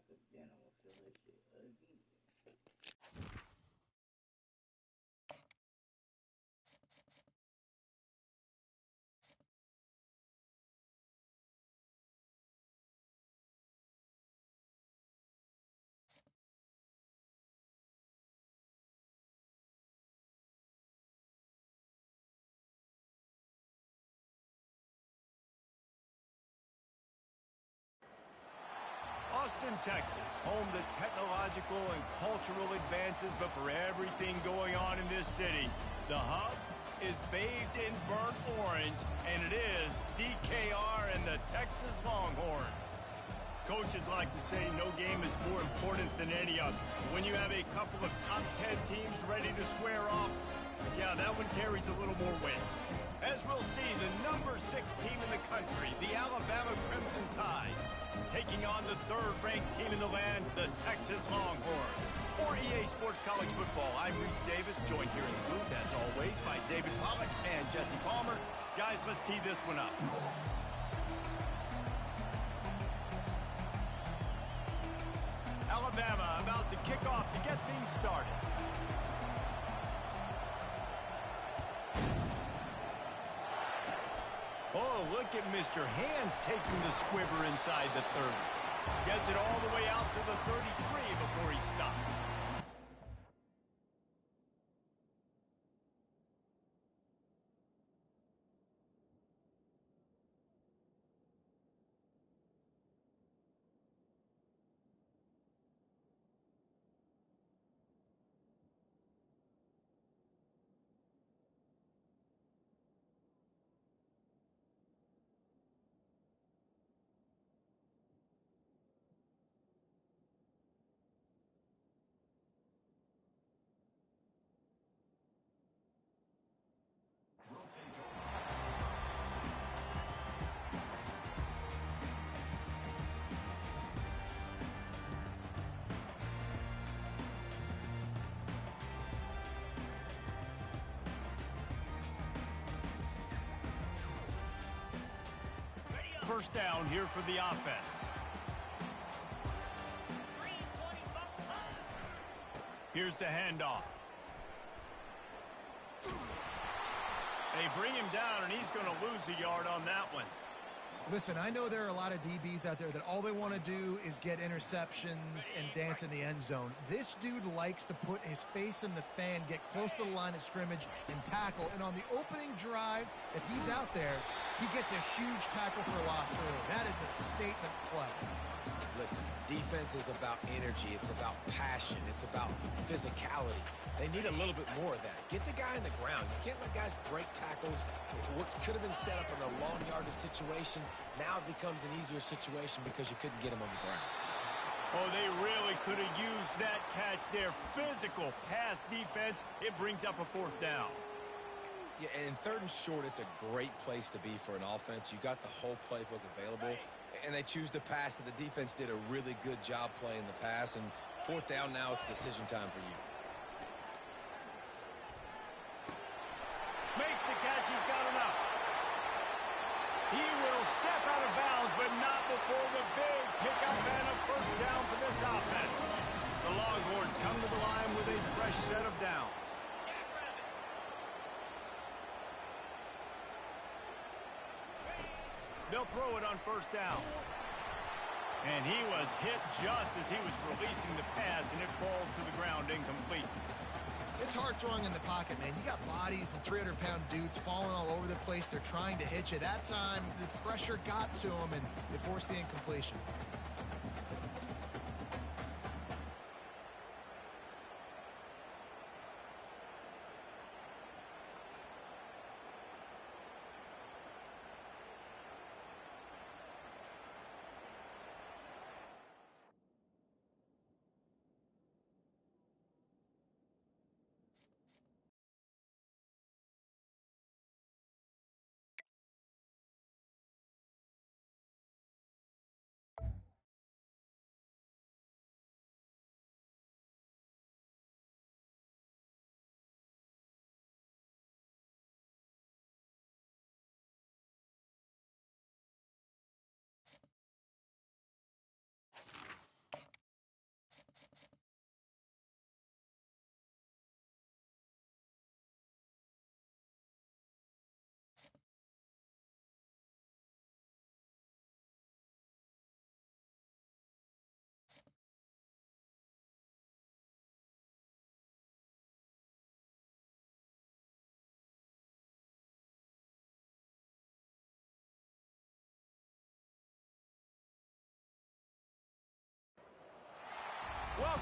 Then I'm gonna feel that shit again. Austin, Texas, home to technological and cultural advances, but for everything going on in this city, the hub is bathed in burnt orange, and it is DKR and the Texas Longhorns. Coaches like to say no game is more important than any other. When you have a couple of top 10 teams ready to square off, yeah, that one carries a little more weight. As we'll see, the number 6 team in the country, the Alabama Crimson Tide, taking on the third-ranked team in the land, the Texas Longhorns. For EA Sports College Football, I'm Reese Davis, joined here in the booth, as always, by David Pollack and Jesse Palmer. Guys, let's tee this one up. Alabama about to kick off to get things started. Oh, look at Mr. Hands taking the squiver inside the 30. Gets it all the way out to the 33 before he stops. First down here for the offense. Here's the handoff. They bring him down, and he's going to lose a yard on that one. Listen, I know there are a lot of DBs out there that all they want to do is get interceptions and dance in the end zone. This dude likes to put his face in the fan, get close to the line of scrimmage, and tackle. And on the opening drive, if he's out there, he gets a huge tackle for loss early. That is a statement play. Listen, defense is about energy. It's about passion. It's about physicality. They need a little bit more of that. Get the guy in the ground. You can't let guys break tackles. What could have been set up in a long yardage situation, now it becomes an easier situation because you couldn't get him on the ground. Oh, they really could have used that catch there. Physical pass defense. It brings up a fourth down. Yeah, and third and short, it's a great place to be for an offense. You got the whole playbook available, and they choose to pass it. The defense did a really good job playing the pass, and fourth down now, it's decision time for you. Makes the catch, he's got enough. He will step out of bounds, but not before the big pickup and a first down for this offense. The Longhorns come to the line with a fresh set of downs. They'll throw it on first down. And he was hit just as he was releasing the pass, and it falls to the ground incomplete. It's hard throwing in the pocket, man. You got bodies and 300-pound dudes falling all over the place. They're trying to hit you. That time, the pressure got to him, and it forced the incompletion.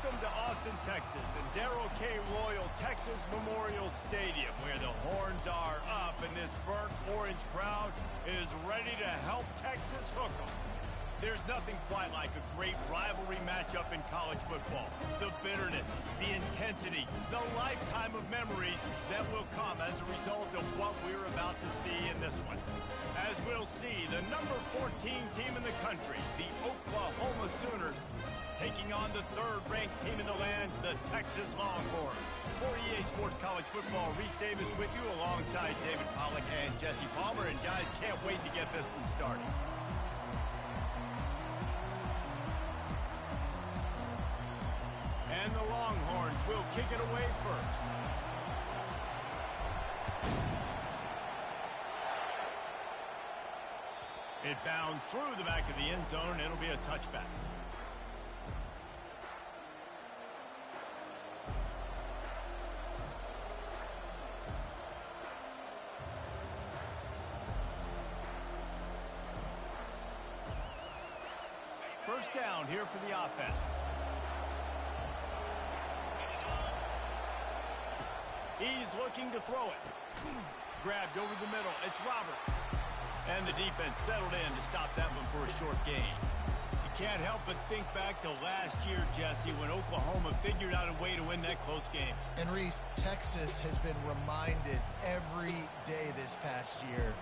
Welcome to Austin, Texas, and Darrell K. Royal Texas Memorial Stadium, where the horns are up and this burnt orange crowd is ready to help Texas hook 'em. There's nothing quite like a great rivalry matchup in college football. The bitterness, the intensity, the lifetime of memories that will come as a result of what we're about to see in this one. As we'll see, the number 14 team in the country, the Oklahoma Sooners, taking on the third-ranked team in the land, the Texas Longhorns. For EA Sports College Football, Reese Davis with you alongside David Pollack and Jesse Palmer. And guys, can't wait to get this one started. And the Longhorns will kick it away first. It bounds through the back of the end zone, and it'll be a touchback. First down here for the offense. He's looking to throw it. Grabbed over the middle. It's Roberts. And the defense settled in to stop that one for a short gain. You can't help but think back to last year, Jesse, when Oklahoma figured out a way to win that close game. And Reese, Texas has been reminded every day this past year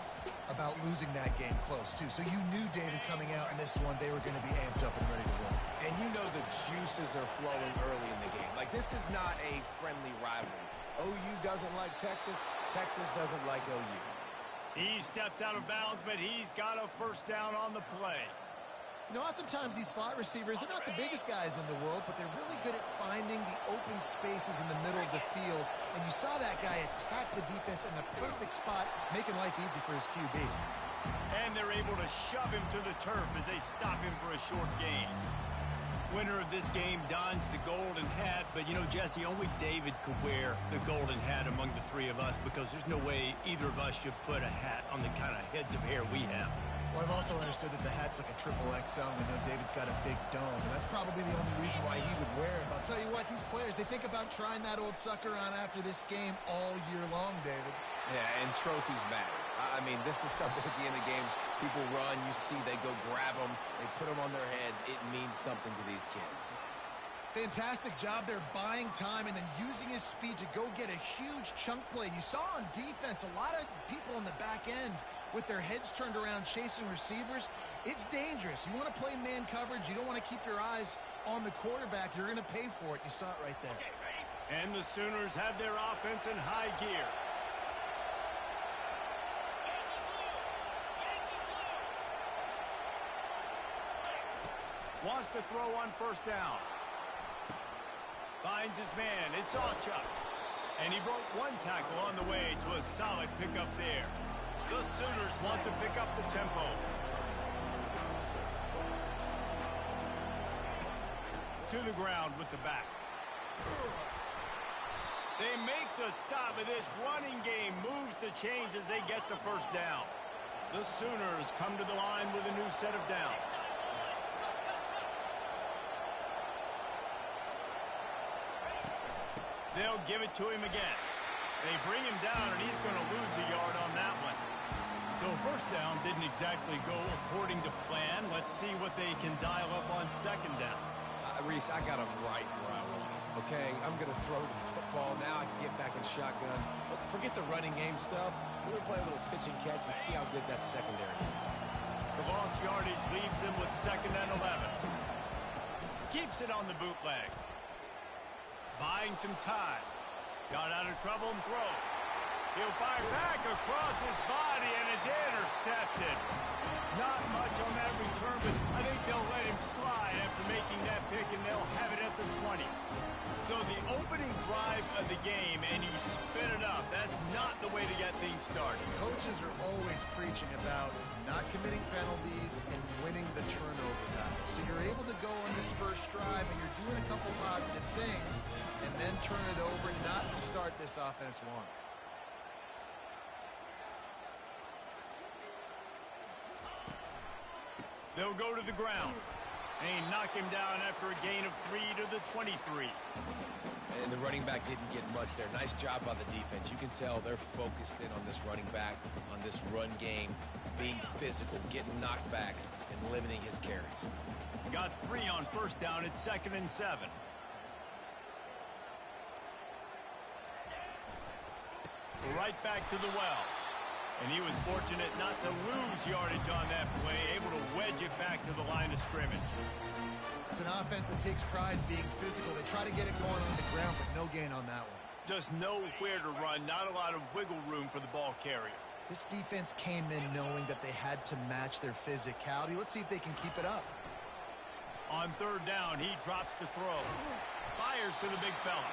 about losing that game close, too. So you knew, David, coming out in this one, they were going to be amped up and ready to win. And you know the juices are flowing early in the game. Like, this is not a friendly rivalry. OU doesn't like Texas. Texas doesn't like OU. He steps out of bounds, but he's got a first down on the play. You know, oftentimes these slot receivers, they're not the biggest guys in the world, but they're really good at finding the open spaces in the middle of the field. And you saw that guy attack the defense in the perfect spot, making life easy for his QB. And they're able to shove him to the turf as they stop him for a short gain. Winner of this game dons the golden hat, but, you know, Jesse, only David could wear the golden hat among the three of us because there's no way either of us should put a hat on the kind of heads of hair we have. Well, I've also understood that the hat's like a triple XL, and I know David's got a big dome, and that's probably the only reason why he would wear it. But I'll tell you what, these players, they think about trying that old sucker on after this game all year long, David. Yeah, and trophies matter. I mean, this is something at the end of games. People run, you see, they go grab them, they put them on their heads. It means something to these kids. Fantastic job there buying time and then using his speed to go get a huge chunk play. You saw on defense a lot of people in the back end with their heads turned around chasing receivers. It's dangerous. You want to play man coverage. You don't want to keep your eyes on the quarterback. You're going to pay for it. You saw it right there. And the Sooners have their offense in high gear. Wants to throw on first down. Finds his man. It's Ocha. And he broke one tackle on the way to a solid pickup there. The Sooners want to pick up the tempo. To the ground with the back. They make the stop, and this running game moves the chains as they get the first down. The Sooners come to the line with a new set of downs. They'll give it to him again. They bring him down, and he's going to lose a yard on that one. So first down didn't exactly go according to plan. Let's see what they can dial up on second down. Reese, I got him right where I want him, okay? I'm going to throw the football. Now I can get back in shotgun. Let's forget the running game stuff. We're going to play a little pitch and catch and see how good that secondary is. The lost yardage leaves him with 2nd and 11. Keeps it on the bootleg. Buying some time. Got out of trouble and throws. He'll fire back across his body, and it's intercepted. Not much on that return, but I think they'll let him slide after making that pick, and they'll have it at the 20. So the opening drive of the game, and you spin it up. That's not the way to get things started. Coaches are always preaching about not committing penalties and winning the turnover battle. So you're able to go on this first drive, and you're doing a couple positive things, and then turn it over, not to start this offense one. They'll go to the ground. And he knocked him down after a gain of 3 to the 23. And the running back didn't get much there. Nice job by the defense. You can tell they're focused in on this running back, on this run game, being physical, getting knockbacks, and limiting his carries. Got 3 on first down. It's 2nd and 7. Right back to the well. And he was fortunate not to lose yardage on that play, able to wedge it back to the line of scrimmage. It's an offense that takes pride in being physical. They try to get it going on the ground, but no gain on that one. Just nowhere to run, not a lot of wiggle room for the ball carrier. This defense came in knowing that they had to match their physicality. Let's see if they can keep it up. On 3rd down, he drops to throw. Fires to the big fella.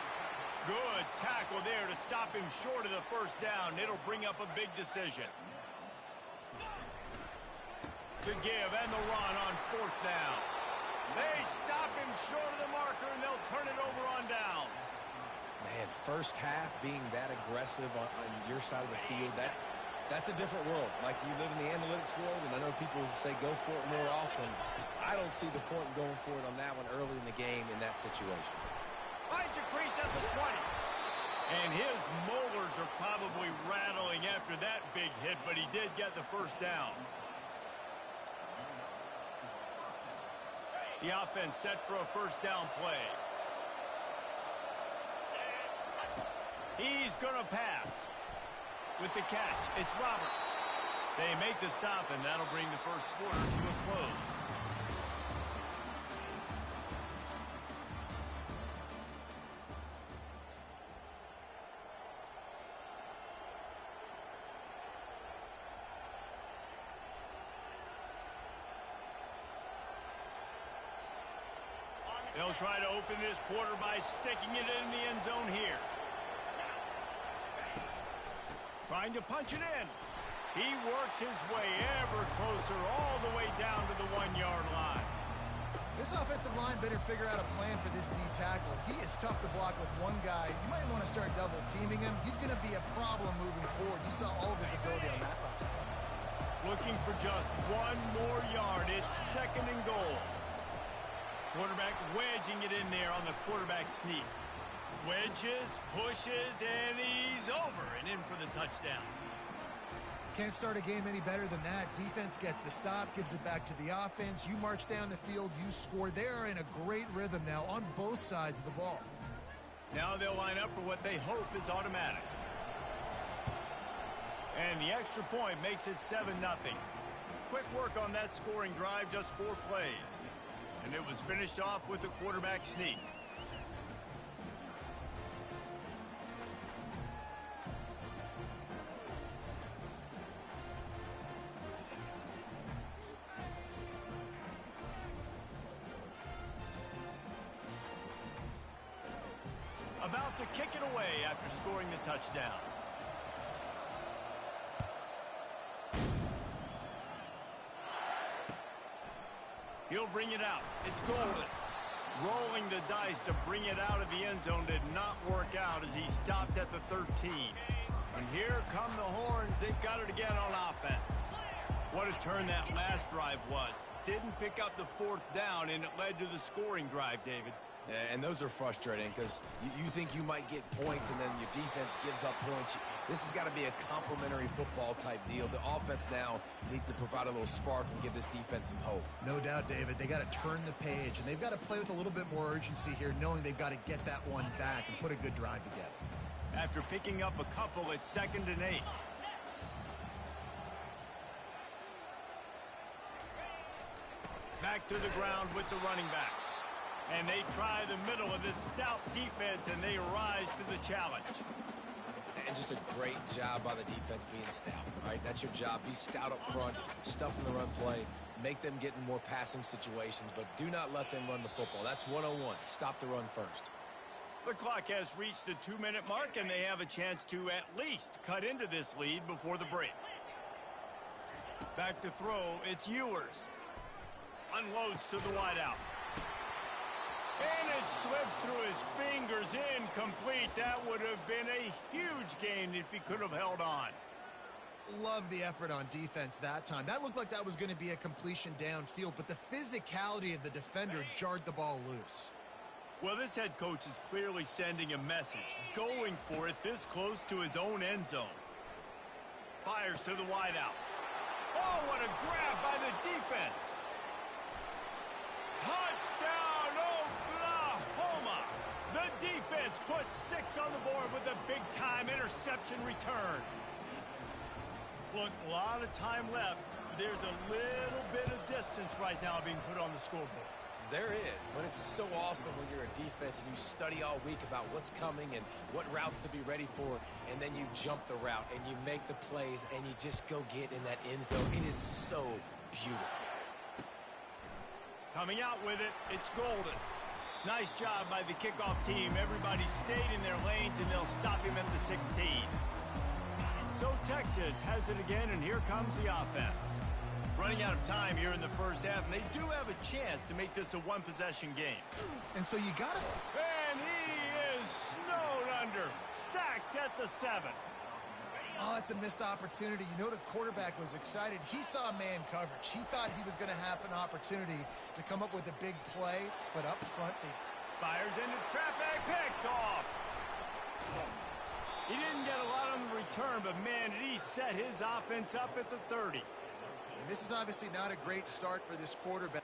Good tackle there to stop him short of the first down. It'll bring up a big decision. The give and the run on 4th down. They stop him short of the marker, and they'll turn it over on downs. Man, first half being that aggressive on your side of the field, that's a different world. Like, you live in the analytics world, and I know people say go for it more often. I don't see the point in going for it on that one early in the game in that situation. Finds a crease at the 20. And his molars are probably rattling after that big hit, but he did get the first down. The offense set for a first down play. He's going to pass. With the catch, it's Roberts. They make the stop, and that'll bring the first quarter to a close. They'll try to open this quarter by sticking it in the end zone here. Trying to punch it in. He works his way ever closer all the way down to the 1-yard line. This offensive line better figure out a plan for this D tackle. He is tough to block with one guy. You might want to start double teaming him. He's going to be a problem moving forward. You saw all of his ability on that last play. Looking for just 1 more yard. It's 2nd and goal. Quarterback wedging it in there on the quarterback sneak. Wedges, pushes, and he's over and in for the touchdown. Can't start a game any better than that. Defense gets the stop, gives it back to the offense. You march down the field, you score. They're in a great rhythm now on both sides of the ball. Now they'll line up for what they hope is automatic. And the extra point makes it 7-0. Quick work on that scoring drive, just 4 plays. And it was finished off with a quarterback sneak. About to kick it away after scoring the touchdown. He'll bring it out. It's golden. Rolling the dice to bring it out of the end zone did not work out as he stopped at the 13. And here come the Horns. They've got it again on offense. What a turn that last drive was. Didn't pick up the 4th down, and it led to the scoring drive, David. Yeah, and those are frustrating because you think you might get points and then your defense gives up points. This has got to be a complementary football type deal. The offense now needs to provide a little spark and give this defense some hope. No doubt, David. They got to turn the page, and they've got to play with a little bit more urgency here, knowing they've got to get that one back and put a good drive together. After picking up a couple, it's 2nd and 8. Back to the ground with the running back. And they try the middle of this stout defense, and they rise to the challenge. And just a great job by the defense being stout, right? That's your job. Be stout up front, stuff in the run play, make them get in more passing situations, but do not let them run the football. That's 101. Stop the run first. The clock has reached the 2-minute mark, and they have a chance to at least cut into this lead before the break. Back to throw, it's Ewers. Unloads to the wideout. And it slips through his fingers, incomplete. That would have been a huge gain if he could have held on. love the effort on defense that time. That looked like that was going to be a completion downfield, but the physicality of the defender jarred the ball loose. Well, this head coach is clearly sending a message, going for it this close to his own end zone. Fires to the wideout. Oh, what a grab by the defense. Touchdown, Oklahoma! The defense puts 6 on the board with a big-time interception return. Look, a lot of time left. There's a little bit of distance right now being put on the scoreboard. There is, but it's so awesome when you're a defense and you study all week about what's coming and what routes to be ready for, and then you jump the route and you make the plays and you just go get in that end zone. It is so beautiful. Coming out with it, it's Golden. Nice job by the kickoff team. Everybody stayed in their lanes, and they'll stop him at the 16. So Texas has it again, and here comes the offense. Running out of time here in the first half, and they do have a chance to make this a one-possession game. And so you got to... And he is snowed under, sacked at the 7. Oh, that's a missed opportunity. You know the quarterback was excited. He saw man coverage. He thought he was going to have an opportunity to come up with a big play, but up front, he fires into traffic, picked off. He didn't get a lot on the return, but man, did he set his offense up at the 30. And this is obviously not a great start for this quarterback.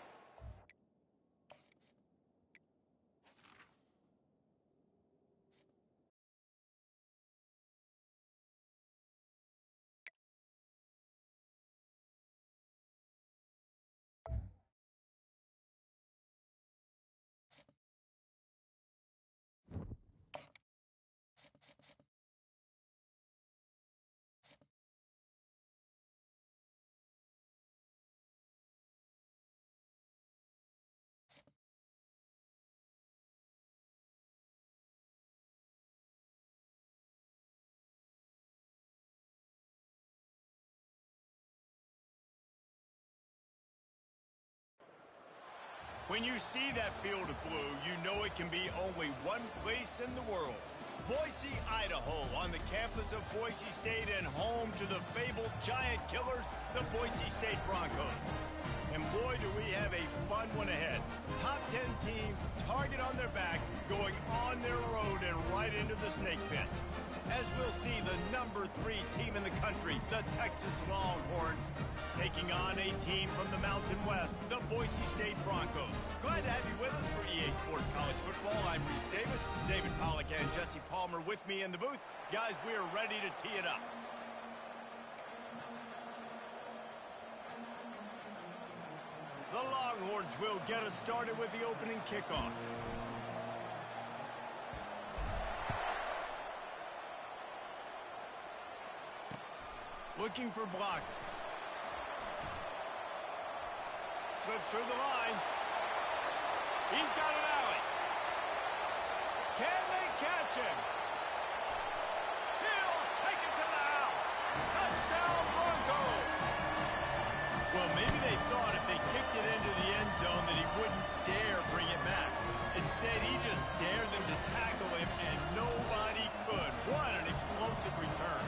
When you see that field of blue, you know it can be only one place in the world. Boise, Idaho, on the campus of Boise State and home to the fabled giant killers, the Boise State Broncos. And boy, do we have a fun one ahead. Top 10 team, target on their back, going on their road and right into the snake pit. As we'll see the number 3 team in the country, the Texas Longhorns, taking on a team from the Mountain West, the Boise State Broncos. Glad to have you with us for EA Sports College Football. I'm Reese Davis, David Pollack and Jesse Palmer with me in the booth. Guys, we are ready to tee it up. The Longhorns will get us started with the opening kickoff. Looking for blockers. Slips through the line. He's got an alley. Can they catch him? He'll take it to the house. Touchdown, Broncos. Well, maybe they thought if they kicked it into the end zone that he wouldn't dare bring it back. Instead, he just dared them to tackle him, and nobody could. What an explosive return.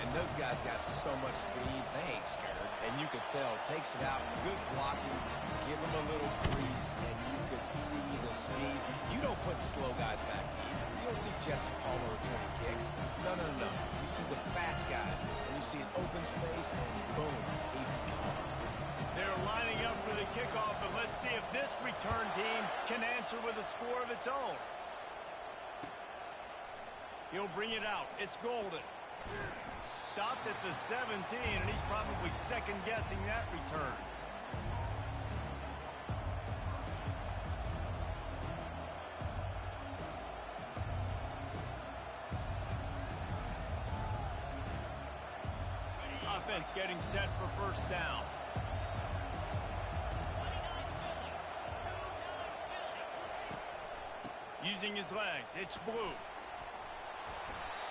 And those guys got so much speed, they ain't scared. And you could tell, takes it out, good blocking, give them a little crease, and you could see the speed. You don't put slow guys back deep. You don't see Jesse Palmer returning kicks. No. You see the fast guys, and you see an open space, and boom, he's gone. They're lining up for the kickoff, and let's see if this return team can answer with a score of its own. He'll bring it out. It's Golden. Stopped at the 17, and he's probably second-guessing that return. Offense getting set for first down. Using his legs, it's Blue.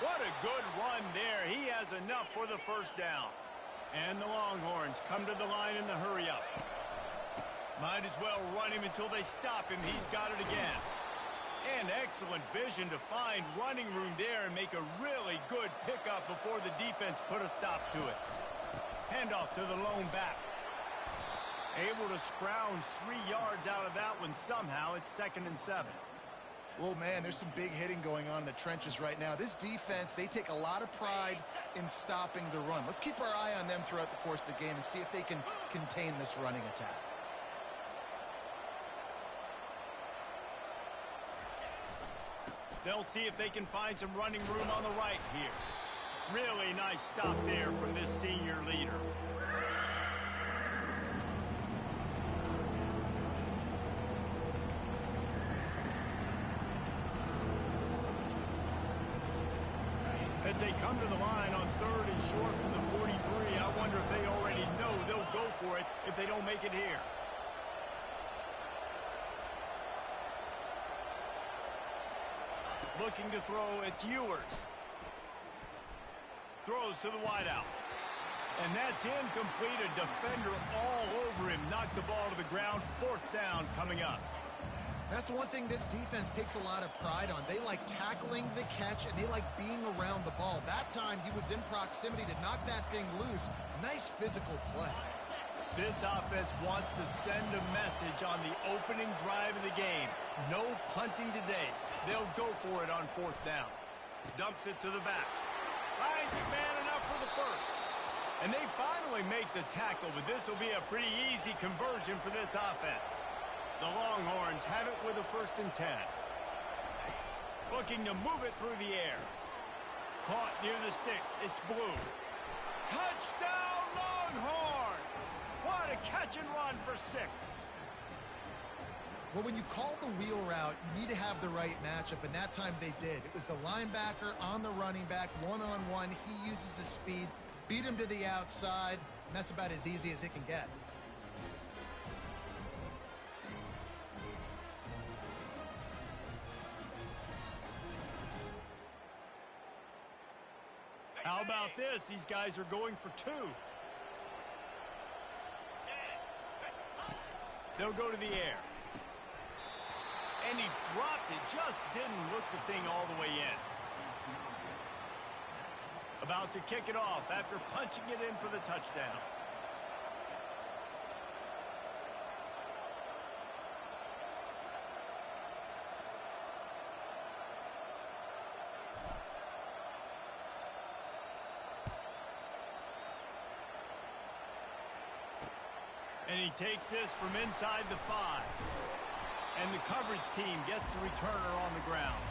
What a good run there. He has enough for the first down. And the Longhorns come to the line in the hurry-up. Might as well run him until they stop him. He's got it again. And excellent vision to find running room there and make a really good pickup before the defense put a stop to it. Handoff to the lone back. Able to scrounge 3 yards out of that one somehow. It's 2nd and 7. Well, man, there's some big hitting going on in the trenches right now. This defense, they take a lot of pride in stopping the run. Let's keep our eye on them throughout the course of the game and see if they can contain this running attack. They'll see if they can find some running room on the right here. Really nice stop there from this senior leader. As they come to the line on 3rd and short from the 43, I wonder if they already know they'll go for it if they don't make it here. Looking to throw, it's Ewers. Throws to the wideout. And that's incomplete. A defender all over him. Knocked the ball to the ground. 4th down coming up. That's one thing this defense takes a lot of pride on. They like tackling the catch, and they like being around the ball. That time, he was in proximity to knock that thing loose. Nice physical play. This offense wants to send a message on the opening drive of the game. No punting today. They'll go for it on 4th down. Dumps it to the back. Finds it man enough for the first. And they finally make the tackle, but this will be a pretty easy conversion for this offense. The Longhorns have it with a 1st and 10. Looking to move it through the air. Caught near the sticks. It's Blue. Touchdown, Longhorns! What a catch and run for 6. Well, when you call the wheel route, you need to have the right matchup, and that time they did. It was the linebacker on the running back, one-on-one. He uses his speed, beat him to the outside, and that's about as easy as it can get. How about this? These guys are going for 2. They'll go to the air. And he dropped it. Just didn't look the thing all the way in. About to kick it off after punching it in for the touchdown. And he takes this from inside the 5. And the coverage team gets the returner on the ground.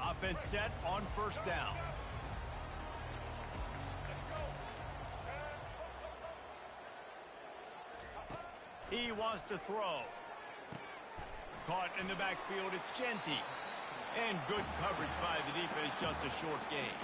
Offense set on 1st down. He wants to throw. Caught in the backfield, it's Genty. And good coverage by the defense, just a short gain.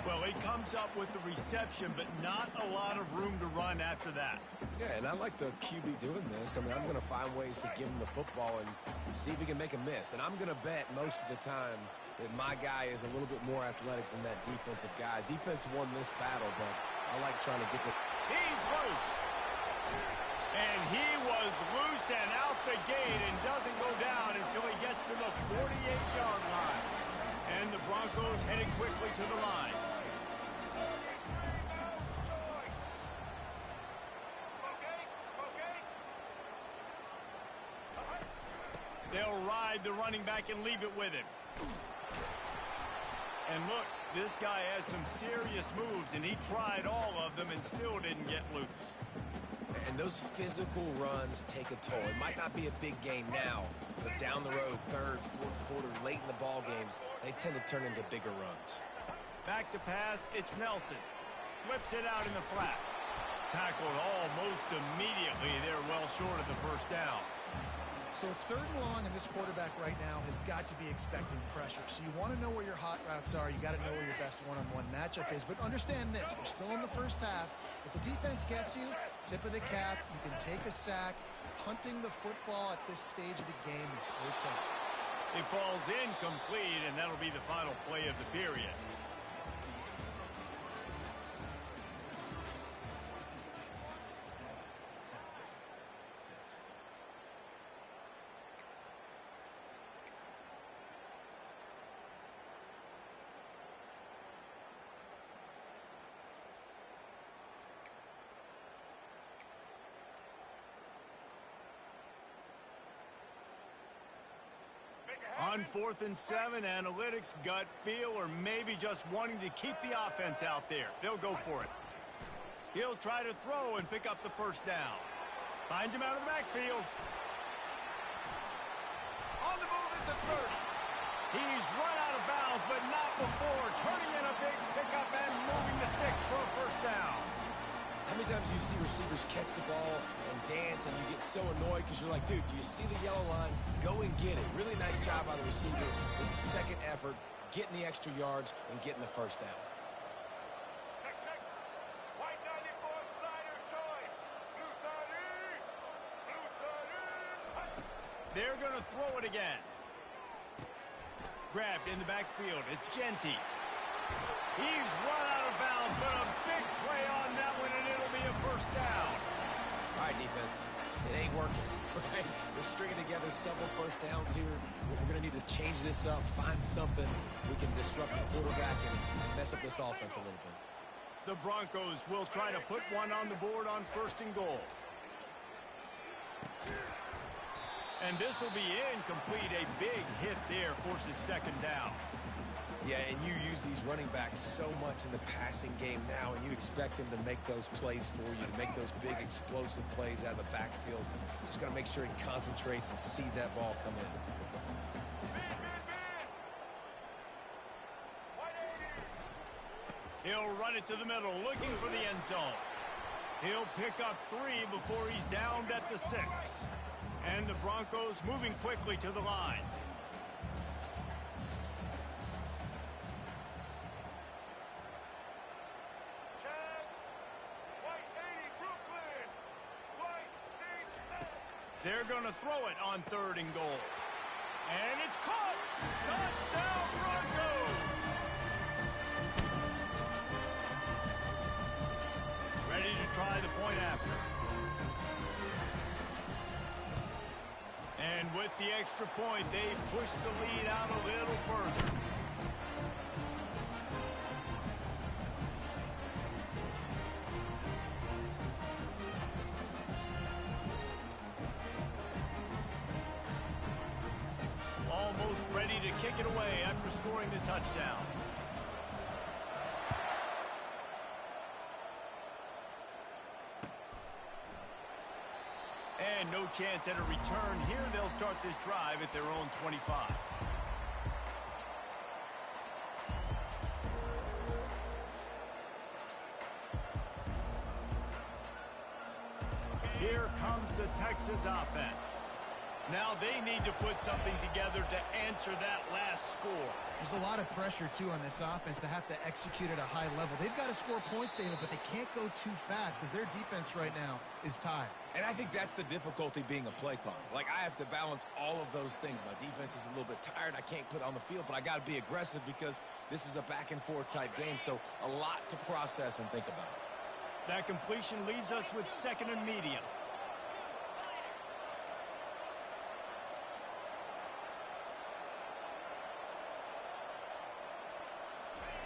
Well, he comes up with the reception, but not a lot of room to run after that. Yeah, and I like the QB doing this. I mean, I'm going to find ways to give him the football and see if he can make a miss. And I'm going to bet most of the time that my guy is a little bit more athletic than that defensive guy. Defense won this battle, but I like trying to get the... He's loose. And he was loose and out the gate and doesn't go down until he gets to the 48-yard line. And the Broncos headed quickly to the line. They'll ride the running back and leave it with him. And look, this guy has some serious moves, and he tried all of them and still didn't get loose. And those physical runs take a toll. It might not be a big game now, but down the road, 3rd, 4th quarter, late in the ball games, they tend to turn into bigger runs. Back to pass, it's Nelson. Flips it out in the flat. Tackled almost immediately. They're well short of the 1st down. So it's 3rd and long, and this quarterback right now has got to be expecting pressure. So you want to know where your hot routes are. You got to know where your best one-on-one matchup is. But understand this, we're still in the 1st half. If the defense gets you, tip of the cap, you can take a sack. Punting the football at this stage of the game is okay. It falls incomplete, and that'll be the final play of the period. On 4th and 7, analytics, gut feel, or maybe just wanting to keep the offense out there. They'll go for it. He'll try to throw and pick up the first down. Finds him out of the backfield. On the move at the 30. He's run out of bounds, but not before turning in a big pickup and moving the sticks for a first down. How many times do you see receivers catch the ball and dance, and you get so annoyed because you're like, dude, do you see the yellow line? Go and get it. Really nice job by the receiver with the second effort, getting the extra yards and getting the first down. Check. White 94 slider choice. Blue 30. They're going to throw it again. Grabbed in the backfield. It's Genty. He's run out of bounds, but a big play on that one, and it'll be a first down. All right, defense. It ain't working, right? We're stringing together several first downs here. We're going to need to change this up, find something we can disrupt the quarterback and mess up this offense a little bit. The Broncos will try to put one on the board on 1st and goal. And this will be incomplete. A big hit there forces 2nd down. Yeah, and you use these running backs so much in the passing game now, and you expect him to make those plays for you, to make those big explosive plays out of the backfield. Just got to make sure he concentrates and see that ball come in. He'll run it to the middle, looking for the end zone. He'll pick up 3 before he's downed at the 6. And the Broncos moving quickly to the line. They're going to throw it on 3rd and goal. And it's caught! Touchdown, Broncos! Ready to try the point after. And with the extra point, they push the lead out a little further. Almost ready to kick it away after scoring the touchdown. And no chance at a return here. They'll start this drive at their own 25. Here comes the Texas offense. Now they need to put something together to answer that last score. There's a lot of pressure, too, on this offense to have to execute at a high level. They've got to score points, David, but they can't go too fast because their defense right now is tired. And I think that's the difficulty being a play caller. Like, I have to balance all of those things. My defense is a little bit tired. I can't put on the field, but I got to be aggressive because this is a back-and-forth type game, so a lot to process and think about. That completion leaves us with 2nd and medium.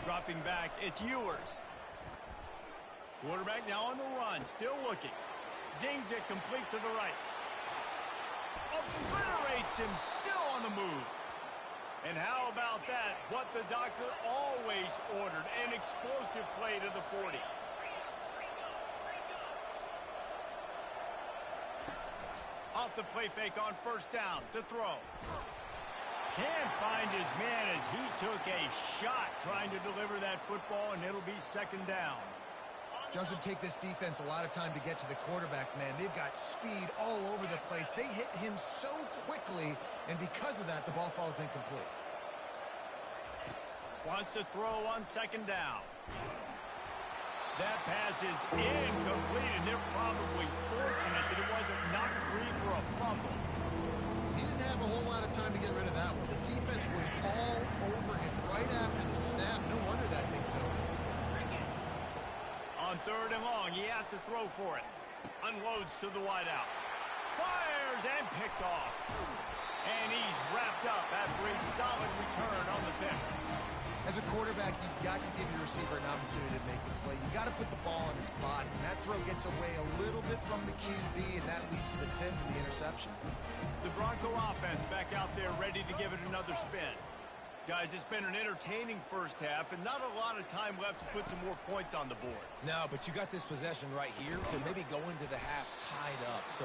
Dropping back, it's Ewers. Quarterback now on the run, still looking. Zings it complete to the right. Obliterates him, still on the move. And how about that? What the doctor always ordered, an explosive play to the 40. Off the play fake on 1st down to throw. Can't find his man as he took a shot trying to deliver that football, and it'll be 2nd down. Doesn't take this defense a lot of time to get to the quarterback, man. They've got speed all over the place. They hit him so quickly, and because of that, the ball falls incomplete. Wants to throw on 2nd down. That pass is incomplete, and they're probably fortunate that it wasn't knocked free for a fumble. He didn't have a whole lot of time to get rid of that one. The defense was all over him right after the snap. No wonder that thing fell. On 3rd and long, he has to throw for it. Unloads to the wideout. Fires and picked off. And he's wrapped up after a solid return on the pick. As a quarterback, you've got to give your receiver an opportunity to make the play. You've got to put the ball on his body. And that throw gets away a little bit from the QB, and that leads to the tip and the interception. The Bronco offense back out there ready to give it another spin. Guys, it's been an entertaining first half and not a lot of time left to put some more points on the board. No, but you got this possession right here to maybe go into the half tied up. So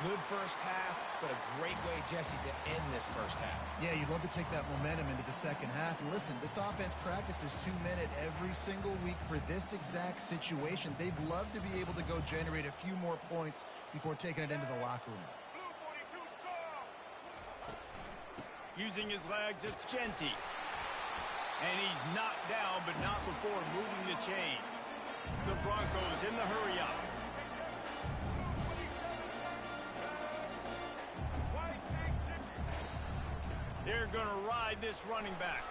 good first half, but a great way, Jesse, to end this first half. Yeah, you'd love to take that momentum into the second half. And listen, this offense practices 2-minute every single week for this exact situation. They'd love to be able to go generate a few more points before taking it into the locker room. Blue 42 strong. Using his legs, it's Genty. And he's knocked down, but not before moving the chains. The Broncos in the hurry-up. They're going to ride this running back.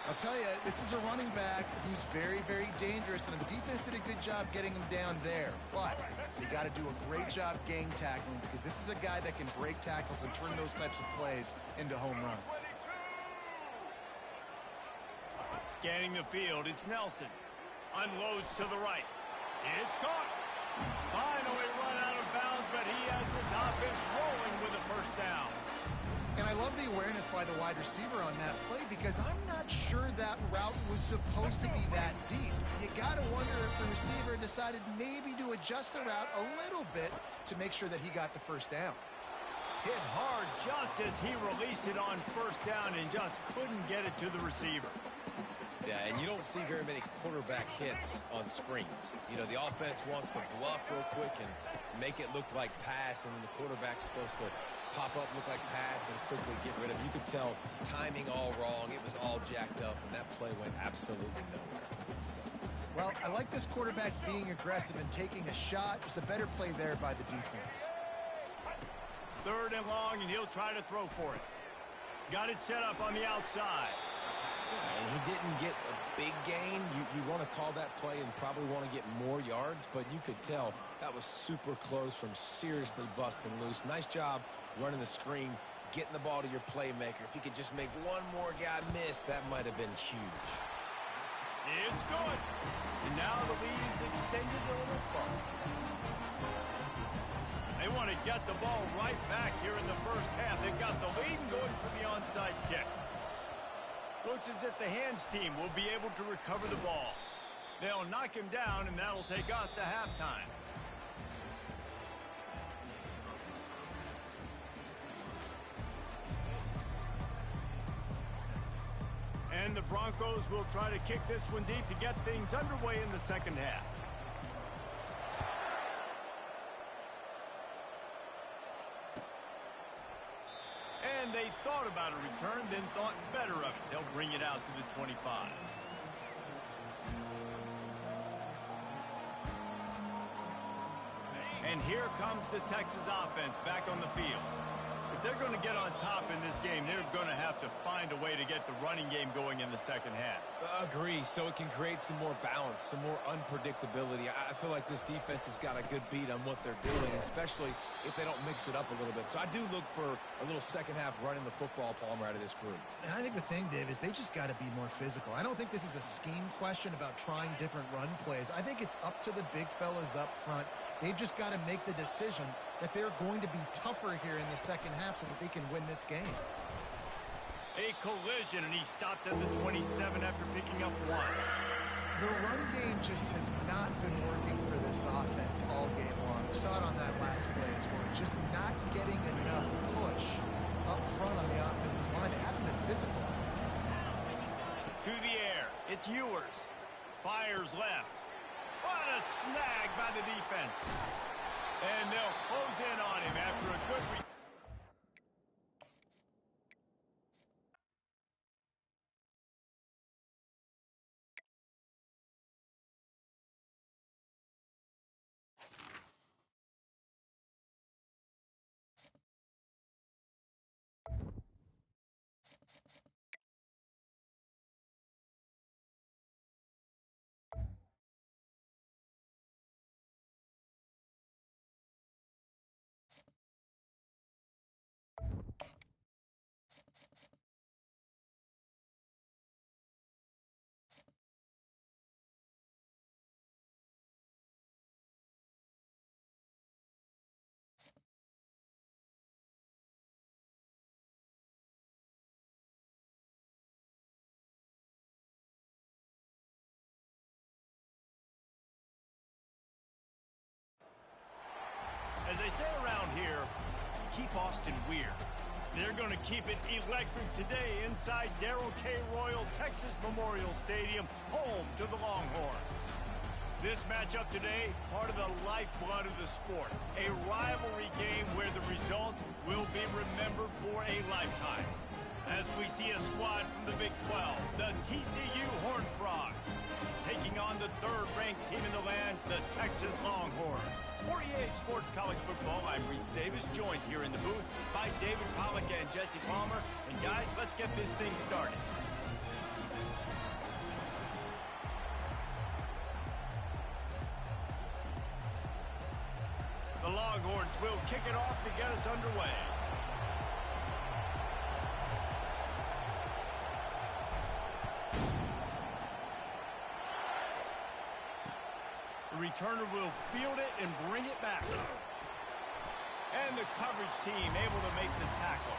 I'll tell you, this is a running back who's very, very dangerous, and the defense did a good job getting him down there. But they got to do a great job gang tackling, because this is a guy that can break tackles and turn those types of plays into home runs. Scanning the field, it's Nelson. Unloads to the right. It's caught. Finally run out of bounds, but he has this offense rolling with a first down. And I love the awareness by the wide receiver on that play, because I'm not sure that route was supposed to be that deep. You got to wonder if the receiver decided maybe to adjust the route a little bit to make sure that he got the first down. Hit hard just as he released it on first down and just couldn't get it to the receiver. Yeah, and you don't see very many quarterback hits on screens. You know, the offense wants to bluff real quick and make it look like pass, and then the quarterback's supposed to pop up, look like pass, and quickly get rid of it. You could tell timing all wrong. It was all jacked up, and that play went absolutely nowhere. Well, I like this quarterback being aggressive and taking a shot. Just a better play there by the defense. 3rd and long, and he'll try to throw for it. Got it set up on the outside. And he didn't get a big gain. You want to call that play and probably want to get more yards, but you could tell that was super close from seriously busting loose. Nice job running the screen, getting the ball to your playmaker. If he could just make one more guy miss, that might have been huge. It's good. And now the lead's extended a little further. They want to get the ball right back here in the first half. They've got the lead and going for the onside kick. Looks as if the hands team will be able to recover the ball. They'll knock him down, and that'll take us to halftime. And the Broncos will try to kick this one deep to get things underway in the second half. And they thought about a return, then thought better of it. They'll bring it out to the 25. And here comes the Texas offense back on the field. If they're going to get on top in this game, they're going to have to find a way to get the running game going in the second half. Agree, so it can create some more balance, some more unpredictability. I feel like this defense has got a good beat on what they're doing, especially if they don't mix it up a little bit. So I do look for a little second half running the football, Palmer, out of this group. And I think the thing, Dave, is they just got to be more physical. I don't think this is a scheme question about trying different run plays. I think it's up to the big fellas up front. They've just got to make the decision that they're going to be tougher here in the second half so that they can win this game. A collision, and he stopped at the 27 after picking up 1. The run game just has not been working for this offense all game long. We saw it on that last play as well. Just not getting enough push up front on the offensive line. They haven't been physical. To the air, it's Ewers. Fires left. What a snag by the defense. And they'll close in on him after a good keep Austin weird. They're going to keep it electric today inside Darrell K. Royal Texas Memorial Stadium, home to the Longhorns. This matchup today, part of the lifeblood of the sport. A rivalry game where the results will be remembered for a lifetime. As we see a squad from the Big 12, the TCU Horned Frogs, taking on the third-ranked team in the land, the Texas Longhorns. For EA Sports College Football, I'm Reese Davis, joined here in the booth by David Pollack and Jesse Palmer. And guys, let's get this thing started. The Longhorns will kick it off to get us underway. The returner will field it and bring it back. And the coverage team able to make the tackle.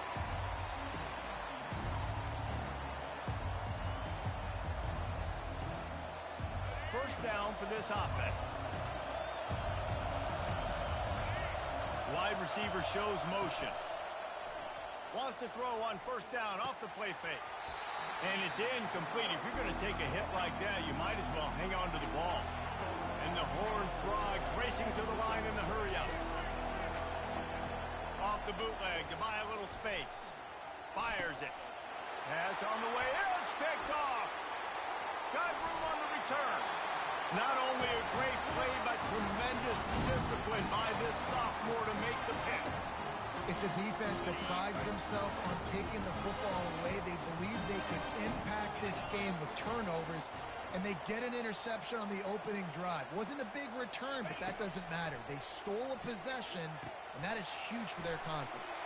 First down for this offense. Wide receiver shows motion. Wants to throw on first down off the play fake. And it's incomplete. If you're going to take a hit like that, you might as well hang on to the ball. And the Horned Frogs racing to the line in the hurry-up. Off the bootleg to buy a little space. Fires it. Pass on the way. It's picked off. Got room on the return. Not only a great play, but tremendous discipline by this sophomore to make the pick. It's a defense that prides themselves on taking the football away. They believe they could impact this game with turnovers, and they get an interception on the opening drive. Wasn't a big return, but that doesn't matter. They stole a possession, and that is huge for their confidence.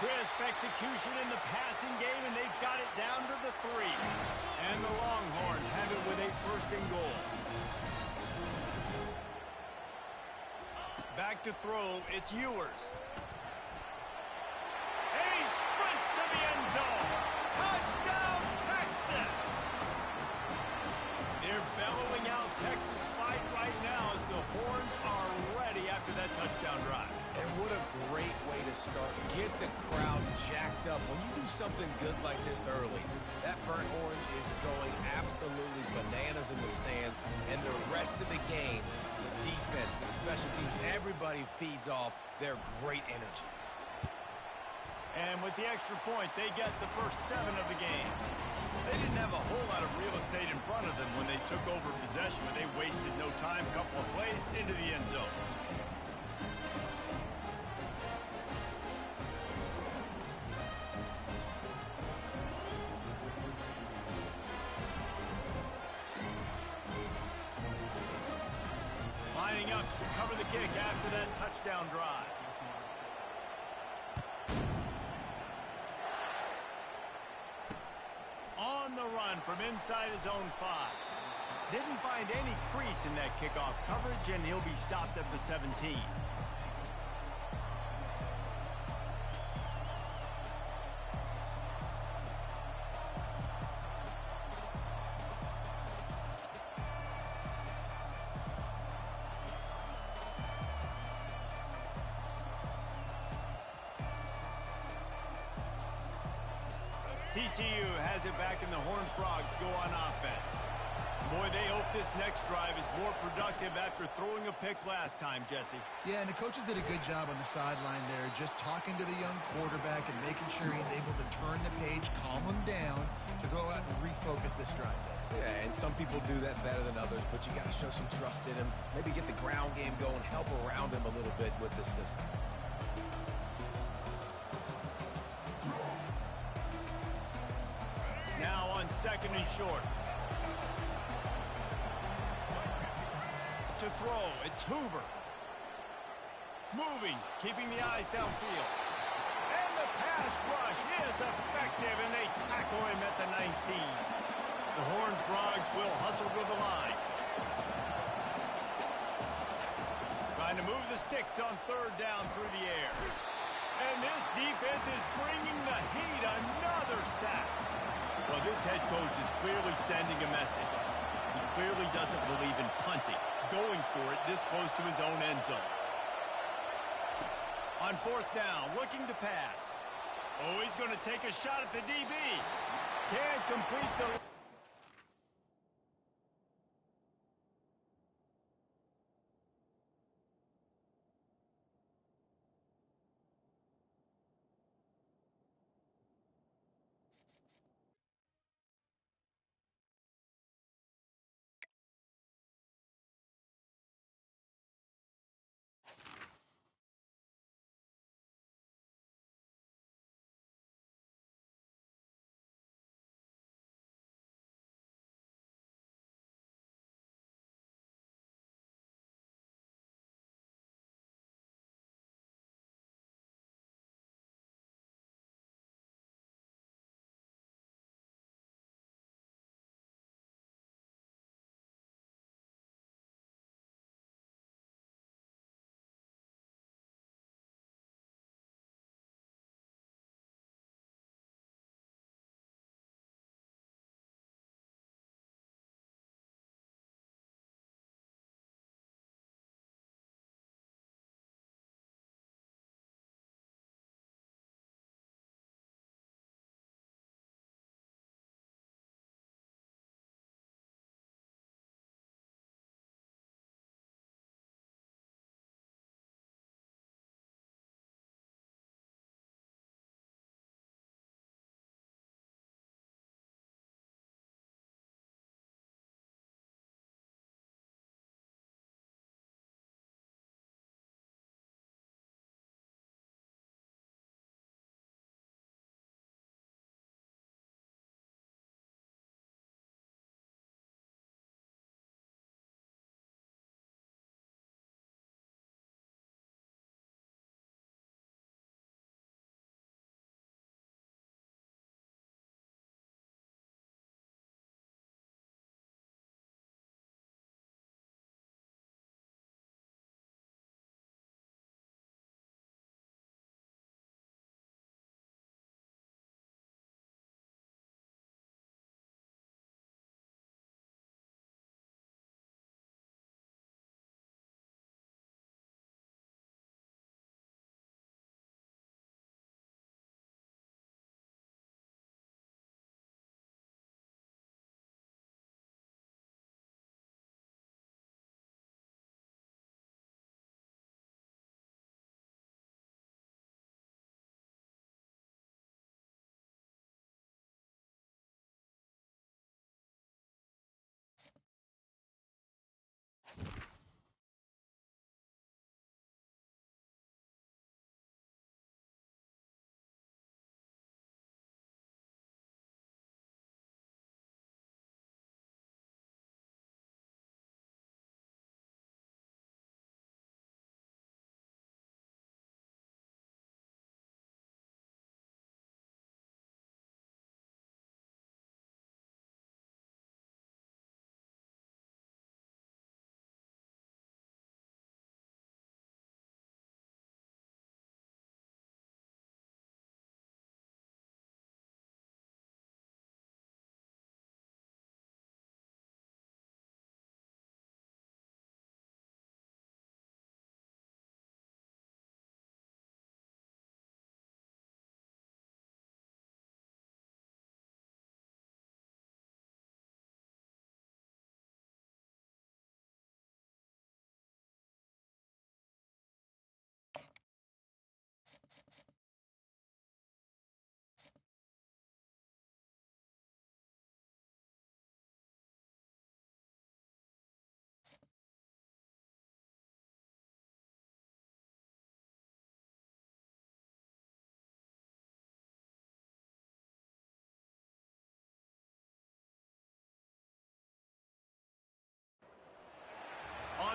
Crisp execution in the passing game, and they've got it down to the 3. And the Longhorns have it with a first and goal. Back to throw, it's Ewers. And he sprints to the end zone. Touchdown, Texas! They're bellowing out Texas fight right now as the Horns are ready after that touchdown drive. And what a great way to start. Get the crowd jacked up. When you do something good like this early, that burnt orange is going absolutely bananas in the stands. And the rest of the game, the defense, the special team, everybody feeds off their great energy. And with the extra point, they get the first 7 of the game. They didn't have a whole lot of real estate in front of them when they took over possession, but they wasted no time. Couple of plays into the end zone. Lining up to cover the kick after that touchdown drive. On the run from inside his own 5. Didn't find any crease in that kickoff coverage, and he'll be stopped at the 17. TCU has it back, and the Horned Frogs go on offense. Boy, they hope this next drive is more productive after throwing a pick last time, Jesse. Yeah, and the coaches did a good job on the sideline there, just talking to the young quarterback and making sure he's able to turn the page, calm him down to go out and refocus this drive. Yeah, and some people do that better than others, but you got to show some trust in him. Maybe get the ground game going, help around him a little bit with this system. Now on second and short. To throw, it's Hoover. Moving, keeping the eyes downfield. And the pass rush is effective, and they tackle him at the 19. The Horned Frogs will hustle to the line. Trying to move the sticks on third down through the air. And this defense is bringing the heat. Another sack. Well, this head coach is clearly sending a message. He clearly doesn't believe in punting. Going for it this close to his own end zone. On fourth down, looking to pass. Oh, he's going to take a shot at the DB. Can't complete the...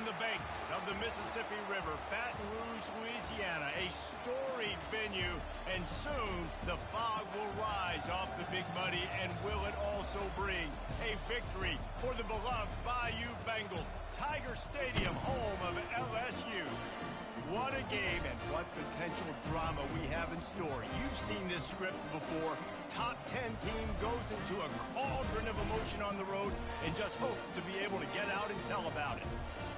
On the banks of the Mississippi River, Baton Rouge, Louisiana, a storied venue, and soon the fog will rise off the Big Muddy, and will it also bring a victory for the beloved Bayou Bengals, Tiger Stadium, home of LSU. What a game and what potential drama we have in store. You've seen this script before. Top 10 team goes into a cauldron of emotion on the road and just hopes to be able to get out and tell about it.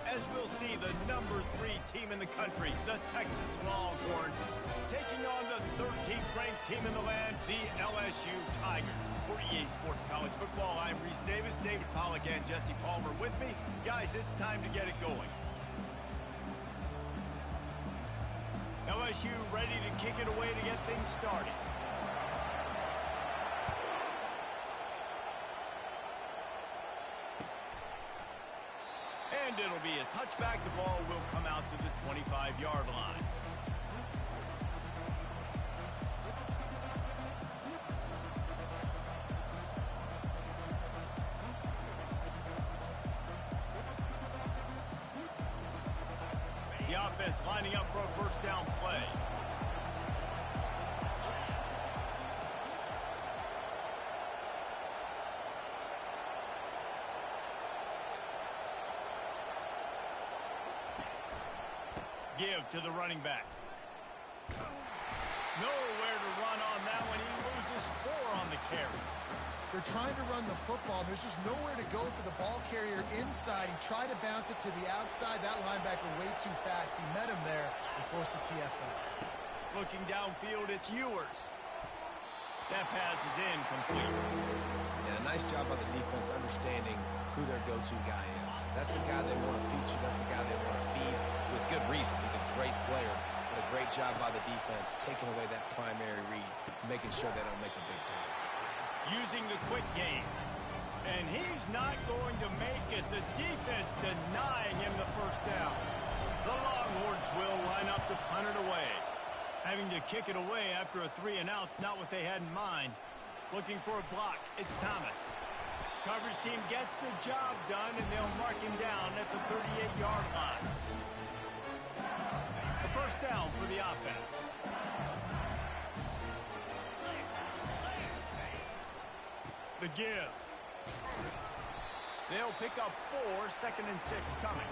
as we'll see the #3 team in the country, the Texas Longhorns, taking on the 13th ranked team in the land, the LSU Tigers. For EA Sports College Football, I'm Reese Davis, David Pollack, and Jesse Palmer with me. Guys, it's time to get it going. LSU ready to kick it away to get things started. And it'll be a touchback. The ball will come out to the 25-yard line. The offense lining up for a first down play. Give to the running back. Nowhere to run on that one. He loses 4 on the carry. They're trying to run the football. There's just nowhere to go for the ball carrier inside. He tried to bounce it to the outside. That linebacker way too fast. He met him there and forced the TFL. Looking downfield, it's Ewers. That pass is incomplete. And a nice job by the defense understanding who their go-to guy is. That's the guy they want to feature. That's the guy they want to feed with good reason. He's a great player, but a great job by the defense taking away that primary read, making sure they don't make a big play. Using the quick game. And he's not going to make it. The defense denying him the first down. The Longhorns will line up to punt it away. Having to kick it away after a 3-and-out's not what they had in mind. Looking for a block. It's Thomas. Coverage team gets the job done, and they'll mark him down at the 38-yard line. A first down for the offense. The give. They'll pick up 4, 2nd and 6 coming.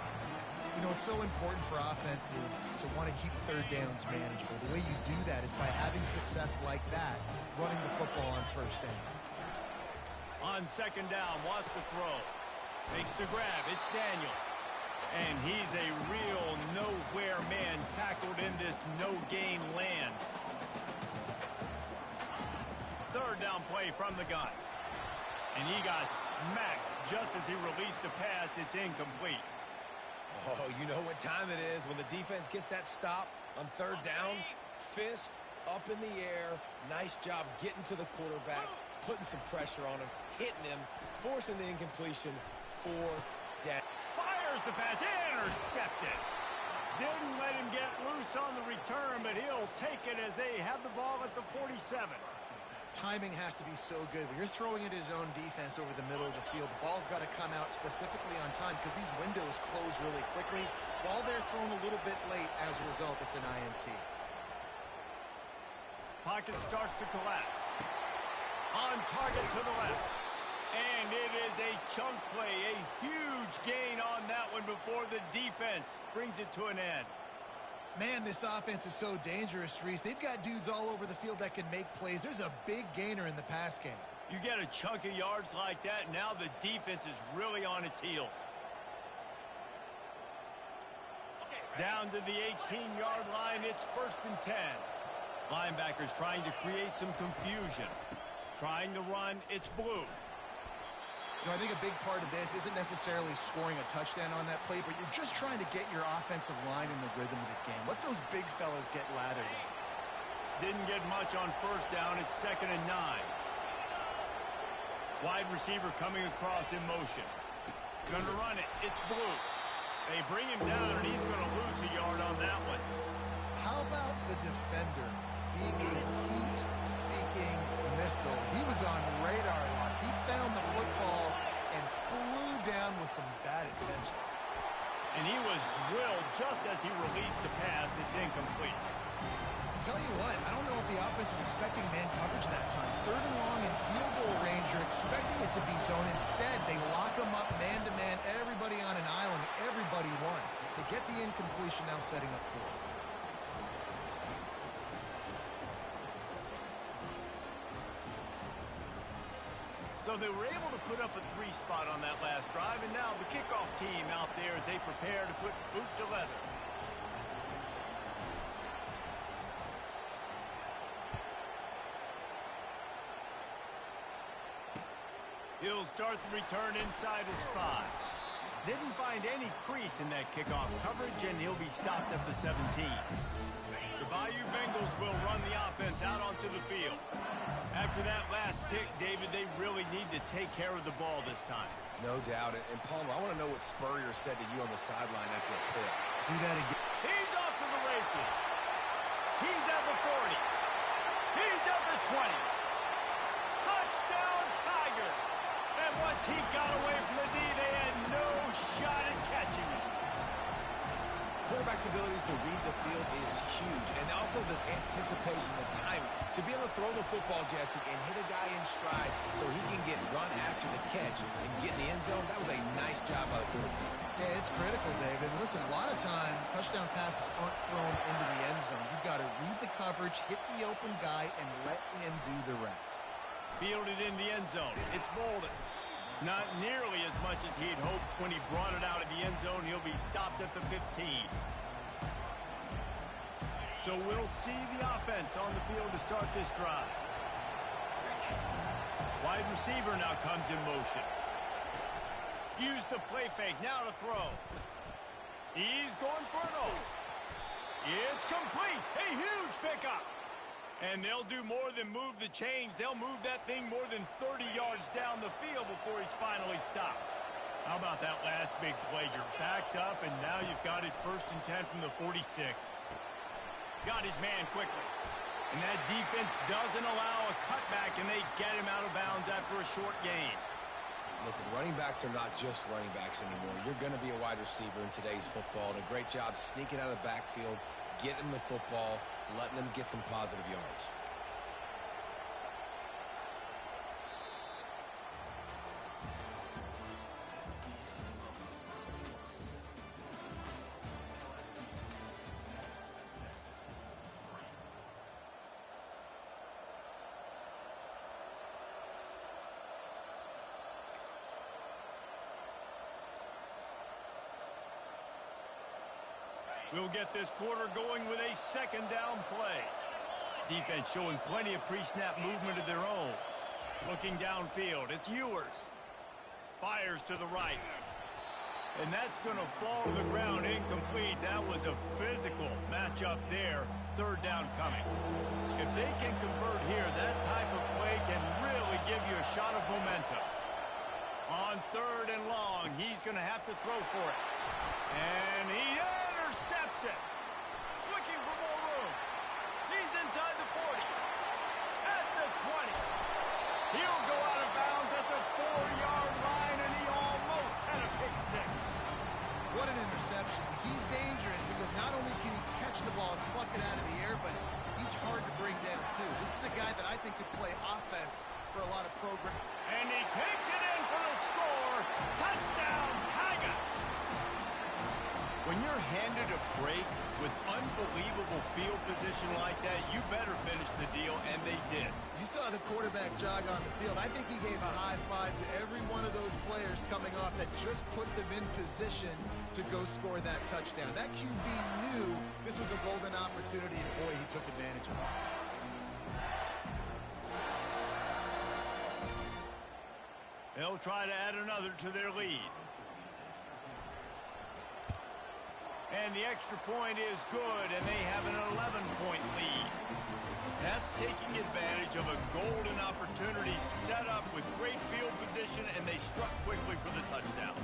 You know, it's so important for offenses to want to keep third downs manageable. The way you do that is by having success like that, running the football on first down. On 2nd down, wants to throw. Makes the grab. It's Daniels. And he's a real nowhere man tackled in this no-gain land. 3rd down play from the gun. And he got smacked just as he released the pass. It's incomplete. Oh, you know what time it is when the defense gets that stop on 3rd down. Fist up in the air. Nice job getting to the quarterback, putting some pressure on him, hitting him, forcing the incompletion. 4th down. Fires the pass. Intercepted. Didn't let him get loose on the return, but he'll take it as they have the ball at the 47. Timing has to be so good. When you're throwing at his own defense over the middle of the field, the ball's got to come out specifically on time because these windows close really quickly. Ball there thrown a little bit late. As a result, it's an INT. Pocket starts to collapse. On target to the left. And it is a chunk play. A huge gain on that one before the defense brings it to an end. Man, this offense is so dangerous, Reese. They've got dudes all over the field that can make plays. There's a big gainer in the pass game. You get a chunk of yards like that, now the defense is really on its heels. Down to the 18-yard line, it's 1st and 10. Linebackers trying to create some confusion. Trying to run, it's blue. You know, I think a big part of this isn't necessarily scoring a touchdown on that play, but you're just trying to get your offensive line in the rhythm of the game. Let those big fellas get lathered in. Didn't get much on 1st down. It's 2nd and 9. Wide receiver coming across in motion. Going to run it. It's blue. They bring him down, and he's going to lose a yard on that one. How about the defender being a heat-seeking missile? He was on radar lock. He found the football and flew down with some bad intentions. And he was drilled just as he released the pass. It's incomplete. Tell you what, I don't know if the offense was expecting man coverage that time. 3rd and long in field goal range, you're expecting it to be zone. Instead, they lock them up man-to-man, everybody on an island, everybody won. They get the incompletion, now setting up 4th. So they were able to put up a 3 spot on that last drive. Diving now, the kickoff team out there as they prepare to put boot to leather. He'll start the return inside his 5. Didn't find any crease in that kickoff coverage, and he'll be stopped at the 17. The Bayou Bengals will run the offense out onto the field. After that last pick, David, they really need to take care of the ball this time. No doubt. And Palmer, I want to know what Spurrier said to you on the sideline after a pick. Do that again. He's off to the races. He's at the 40. He's at the 20. Touchdown, Tigers. And once he got away from the D, they had no shot at catching him. Quarterback's abilities to read the field is huge, and also the anticipation, the timing. To be able to throw the football, Jesse, and hit a guy in stride so he can get run after the catch and get in the end zone, that was a nice job by the quarterback. Yeah, it's critical, David. Listen, a lot of times touchdown passes aren't thrown into the end zone. You've got to read the coverage, hit the open guy, and let him do the rest. Fielded in the end zone. It's Bolden. Not nearly as much as he'd hoped when he brought it out of the end zone. He'll be stopped at the 15. So we'll see the offense on the field to start this drive. Wide receiver now comes in motion. Use the play fake. Now to throw. He's going for it all. It's complete. A huge pickup. And they'll do more than move the chains. They'll move that thing more than 30 yards down the field before he's finally stopped. How about that last big play? You're backed up, and now you've got it 1st and 10 from the 46. Got his man quickly. And that defense doesn't allow a cutback, and they get him out of bounds after a short gain. Listen, running backs are not just running backs anymore. You're going to be a wide receiver in today's football. And a great job sneaking out of the backfield, getting the football, letting them get some positive yards. We'll get this quarter going with a 2nd down play. Defense showing plenty of pre-snap movement of their own. Looking downfield, it's Ewers. Fires to the right. And that's going to fall to the ground incomplete. That was a physical matchup there. 3rd down coming. If they can convert here, that type of play can really give you a shot of momentum. On 3rd and long, he's going to have to throw for it. And he intercepts it. Looking for more room. He's inside the 40. At the 20. He'll go out of bounds at the 4-yard line, and he almost had a pick 6. What an interception. He's dangerous because not only can he catch the ball and pluck it out of the air, but he's hard to bring down, too. This is a guy that I think could play offense for a lot of program. And he takes it in for the score. Touchdown, Tigers. When you're handed a break with unbelievable field position like that, you better finish the deal, and they did. You saw the quarterback jog on the field. I think he gave a high five to every one of those players coming off that just put them in position to go score that touchdown. That QB knew this was a golden opportunity, and boy, he took advantage of it. They'll try to add another to their lead. And the extra point is good, and they have an 11-point lead. That's taking advantage of a golden opportunity set up with great field position, and they struck quickly for the touchdown.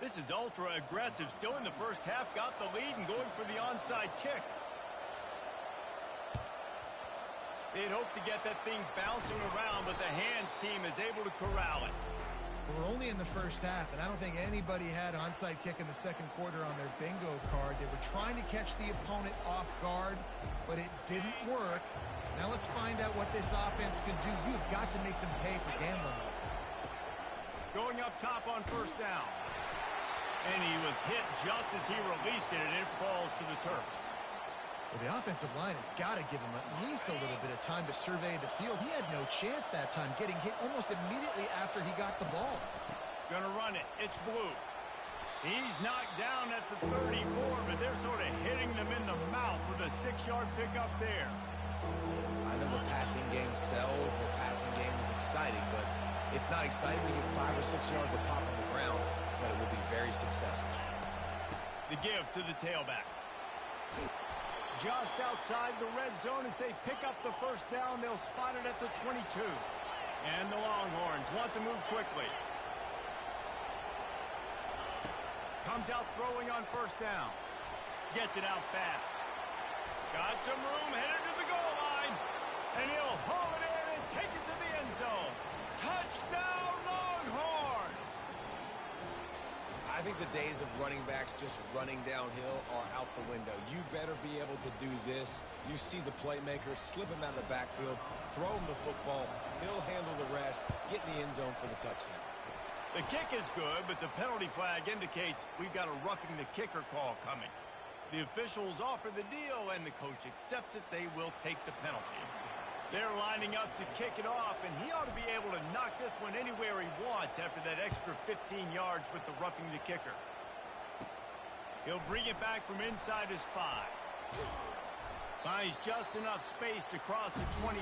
This is ultra-aggressive. Still in the first half, got the lead and going for the onside kick. They'd hoped to get that thing bouncing around, but the hands team is able to corral it. We're only in the first half, and I don't think anybody had onside kick in the 2nd quarter on their bingo card. They were trying to catch the opponent off guard, but it didn't work. Now let's find out what this offense can do. You've got to make them pay for gambling. up top on first down. And he was hit just as he released it, and it falls to the turf. Well, the offensive line has got to give him at least a little bit of time to survey the field. He had no chance that time, getting hit almost immediately after he got the ball. Gonna run it. It's blue. He's knocked down at the 34, but they're sort of hitting them in the mouth with a 6-yard pickup there. I know the passing game sells, and the passing game is exciting, but it's not exciting to get 5 or 6 yards of pop on the ground, but it will be very successful. The give to the tailback. Just outside the red zone as they pick up the first down. They'll spot it at the 22. And the Longhorns want to move quickly. Comes out throwing on first down. Gets it out fast. Got some room, headed to the goal line. And he'll haul it in and take it to the end zone. Touchdown, Longhorns! I think the days of running backs just running downhill are out the window. You better be able to do this. You see the playmaker, slip him out of the backfield, throw him the football, he'll handle the rest, get in the end zone for the touchdown. The kick is good, but the penalty flag indicates we've got a roughing the kicker call coming. The officials offer the deal, and the coach accepts it. They will take the penalty. They're lining up to kick it off, and he ought to be able to knock this one anywhere he wants after that extra 15 yards with the roughing the kicker. He'll bring it back from inside his 5. Finds just enough space to cross the 25.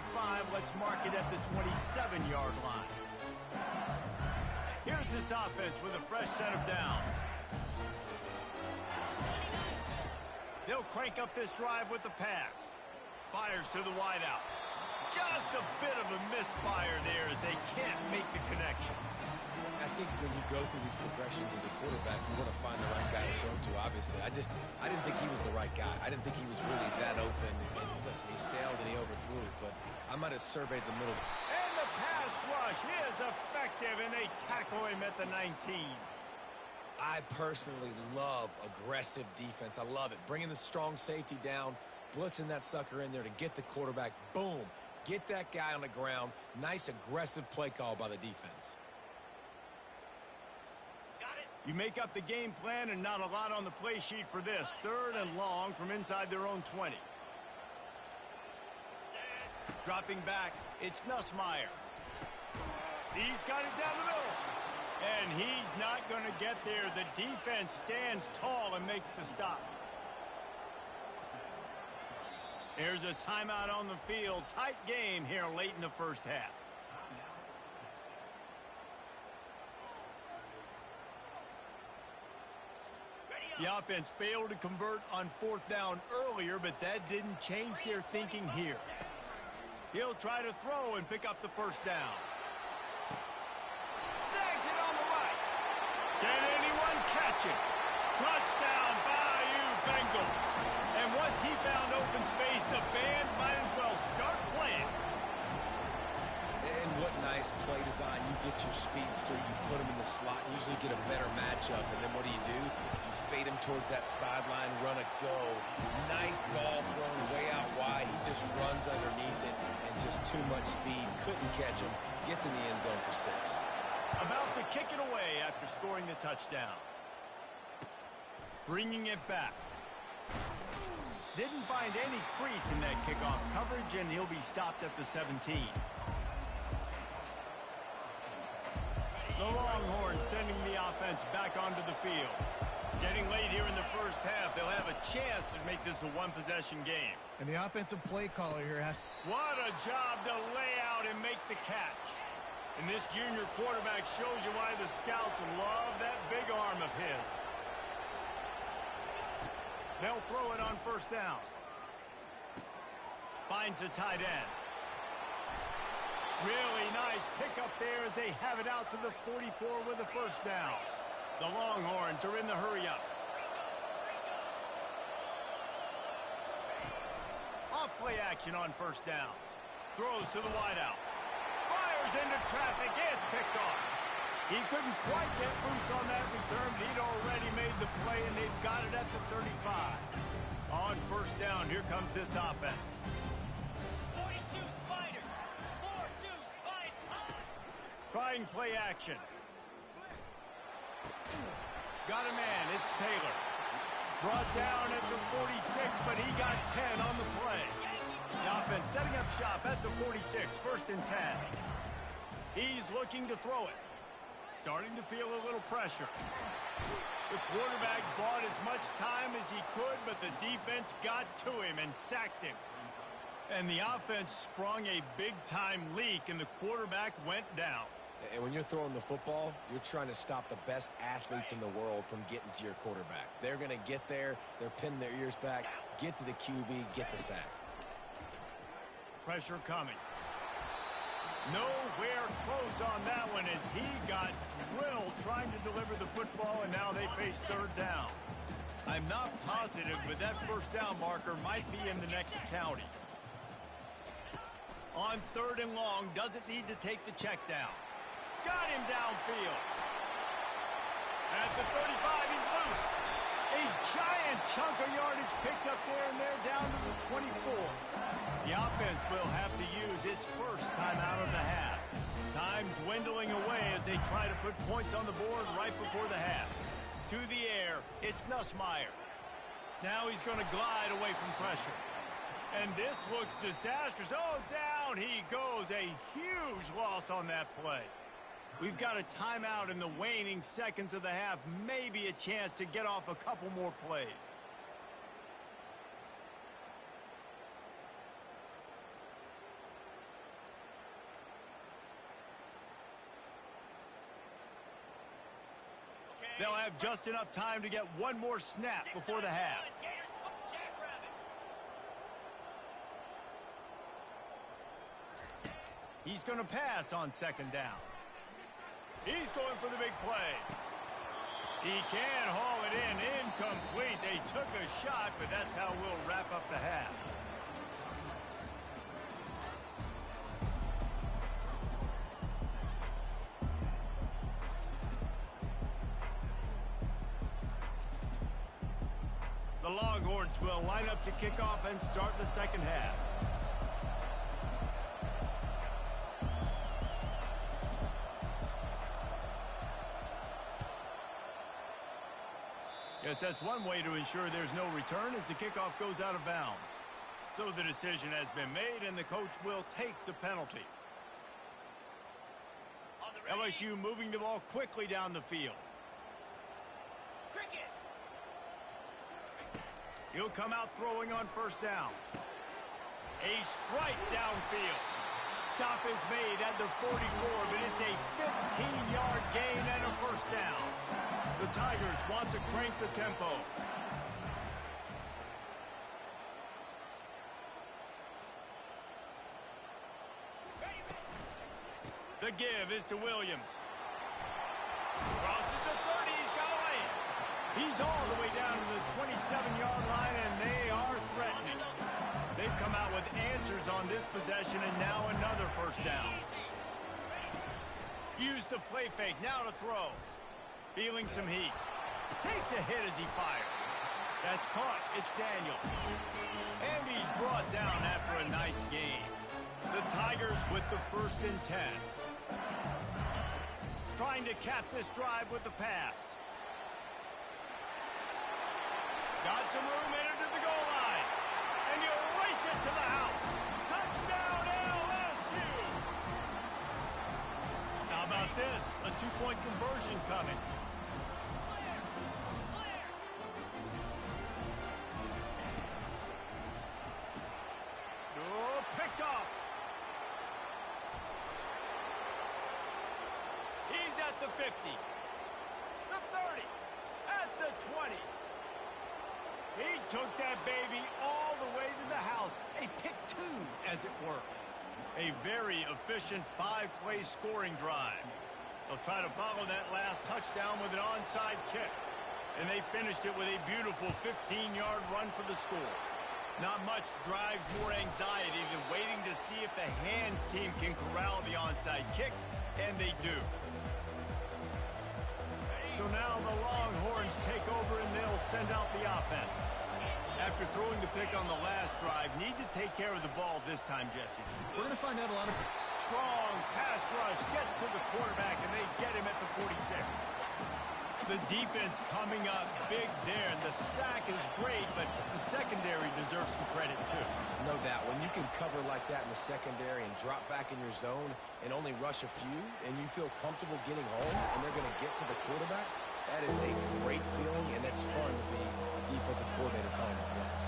Let's mark it at the 27-yard line. Here's this offense with a fresh set of downs. They'll crank up this drive with the pass. Fires to the wideout. Just a bit of a misfire there as they can't make the connection. I think when you go through these progressions as a quarterback, you want to find the right guy to throw to, obviously. I didn't think he was the right guy. I didn't think he was really that open. And listen, he sailed and he overthrew it, but I might have surveyed the middle. And the pass rush is effective, and they tackle him at the 19. I personally love aggressive defense. I love it. Bringing the strong safety down, blitzing that sucker in there to get the quarterback. Boom. Get that guy on the ground. Nice aggressive play call by the defense. You make up the game plan, and not a lot on the play sheet for this. 3rd and long from inside their own 20. Dropping back, it's Nussmeier. He's got it down the middle. And he's not going to get there. The defense stands tall and makes the stop. There's a timeout on the field. Tight game here late in the first half. The offense failed to convert on 4th down earlier, but that didn't change their thinking here. He'll try to throw and pick up the first down. Snags it on the right. Can anyone catch it? Touchdown, Bayou Bengals. And once he found open space, the band might as well start playing. And what nice play design. You get your speedster, you put him in the slot, usually get a better matchup. And then what do? You fade him towards that sideline, run a go. Nice ball thrown way out wide. He just runs underneath it and just too much speed. Couldn't catch him. Gets in the end zone for 6. About to kick it away after scoring the touchdown. Bringing it back. Didn't find any crease in that kickoff coverage, and he'll be stopped at the 17. The Longhorns sending the offense back onto the field. Getting late here in the first half, they'll have a chance to make this a one-possession game. And the offensive play caller here has... What a job to lay out and make the catch. And this junior quarterback shows you why the scouts love that big arm of his. They'll throw it on first down. Finds the tight end. Really nice pickup there as they have it out to the 44 with a first down. The Longhorns are in the hurry-up. Off-play action on first down. Throws to the wideout. Fires into traffic. It's picked off. He couldn't quite get loose on that return, but he'd already made the play, and they've got it at the 35. On first down, here comes this offense. 42 Spider. 4-2 Spider. Trying play action. Got a man. It's Taylor. Brought down at the 46, but he got 10 on the play. The offense setting up shop at the 46, 1st and 10. He's looking to throw it. Starting to feel a little pressure. The quarterback bought as much time as he could, but the defense got to him and sacked him. And the offense sprung a big-time leak, and the quarterback went down. And when you're throwing the football, you're trying to stop the best athletes in the world from getting to your quarterback. They're going to get there. They're pinning their ears back. Get to the QB. Get the sack. Pressure coming. Nowhere close on that one as he got drilled trying to deliver the football, and now they face 3rd down. I'm not positive, but that 1st down marker might be in the next county. On 3rd and long, doesn't need to take the check down. Got him downfield. At the 35, he's loose. A giant chunk of yardage picked up there, and they're down to the 24. The offense will have to use its first timeout of the half. Time dwindling away as they try to put points on the board right before the half. To the air, it's Nussmeier. Now he's going to glide away from pressure. And this looks disastrous. Oh, down he goes. A huge loss on that play. We've got a timeout in the waning seconds of the half. Maybe a chance to get off a couple more plays. They'll have just enough time to get one more snap before the half. He's going to pass on 2nd down. He's going for the big play. He can haul it in. Incomplete. They took a shot, but that's how we'll wrap up the half. The Longhorns will line up to kick off and start the 2nd half. Yes, that's one way to ensure there's no return as the kickoff goes out of bounds. So the decision has been made, and the coach will take the penalty. LSU moving the ball quickly down the field. He'll come out throwing on 1st down. A strike downfield. Stop is made at the 44, but it's a 15-yard gain and a 1st down. The Tigers want to crank the tempo. The give is to Williams. Crosses the 30, he's got away. He's all the way down to the 27-yard line, and they are threatening. They've come out with answers on this possession, and now another 1st down. Use the play fake, now to throw. Feeling some heat. Takes a hit as he fires. That's caught. It's Daniel. And he's brought down after a nice game. The Tigers with the 1st and 10. Trying to cap this drive with the pass. Got some room in it to the goal line. And you race it to the house. Touchdown, LSU! How about this? A 2-point conversion coming. Oh, picked off. He's at the 50. The 30. At the 20. He took that baby all the way to the house. A pick 2, as it were. A very efficient 5-play scoring drive. They'll try to follow that last touchdown with an onside kick. And they finished it with a beautiful 15-yard run for the score. Not much drives more anxiety than waiting to see if the hands team can corral the onside kick, and they do. So now the Longhorns take over, and they'll send out the offense. After throwing the pick on the last drive, need to take care of the ball this time, Jesse. We're going to find out a lot of... Strong pass rush gets to the quarterback, and they get him at the 46. The defense coming up big there, and the sack is great, but the secondary deserves some credit too. No doubt. When you can cover like that in the secondary and drop back in your zone and only rush a few, and you feel comfortable getting home, and they're going to get to the quarterback, that is a great feeling, and it's fun to be a defensive coordinator calling the plays.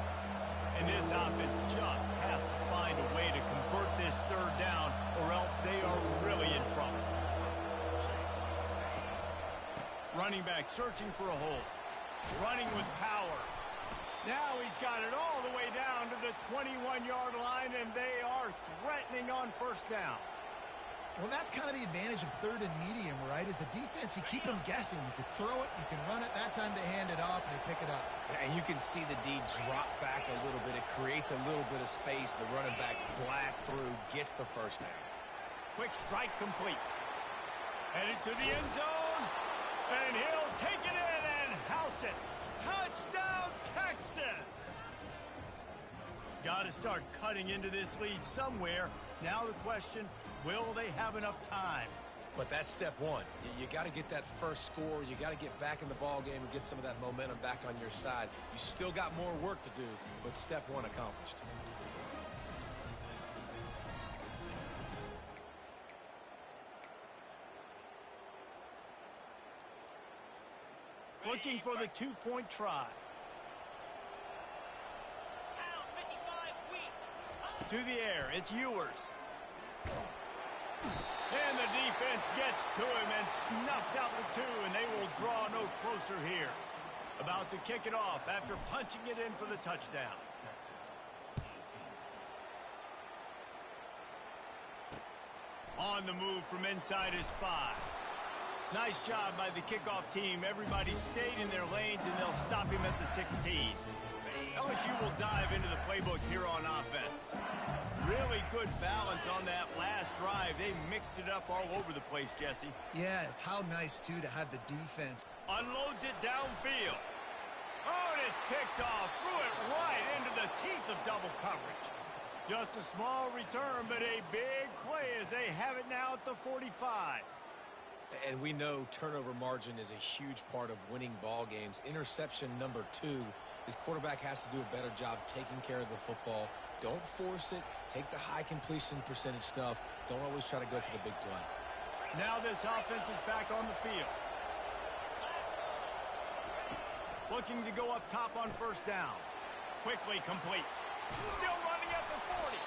And this offense just has to find a way to convert this third down, or else they are really in trouble. Running back searching for a hole. Running with power. Now he's got it all the way down to the 21-yard line, and they are threatening on first down. Well, that's kind of the advantage of third and medium, right? Is the defense, you keep them guessing. You can throw it, you can run it. That time they hand it off, and they pick it up. And you can see the D drop back a little bit. It creates a little bit of space. The running back blasts through, gets the first down. Quick strike complete. Headed to the end zone. And he'll take it in and house it. Touchdown, Texas! Got to start cutting into this lead somewhere. Now the question, will they have enough time? But that's step one. You got to get that first score. You got to get back in the ball game and get some of that momentum back on your side. You still got more work to do, but step one accomplished. Looking for the two-point try. To the air, it's Ewers. And the defense gets to him and snuffs out the two, and they will draw no closer here. About to kick it off after punching it in for the touchdown. On the move from inside his 5. Nice job by the kickoff team. Everybody stayed in their lanes, and they'll stop him at the 16. LSU will dive into the playbook here on offense. Really good balance on that last drive. They mixed it up all over the place, Jesse. Yeah, how nice, too, to have the defense. Unloads it downfield. Oh, and it's picked off. Threw it right into the teeth of double coverage. Just a small return, but a big play as they have it now at the 45. And we know turnover margin is a huge part of winning ball games. Interception number 2. His quarterback has to do a better job taking care of the football. Don't force it. Take the high completion percentage stuff. Don't always try to go for the big play. Now this offense is back on the field. Looking to go up top on first down. Quickly complete. Still running at the 40.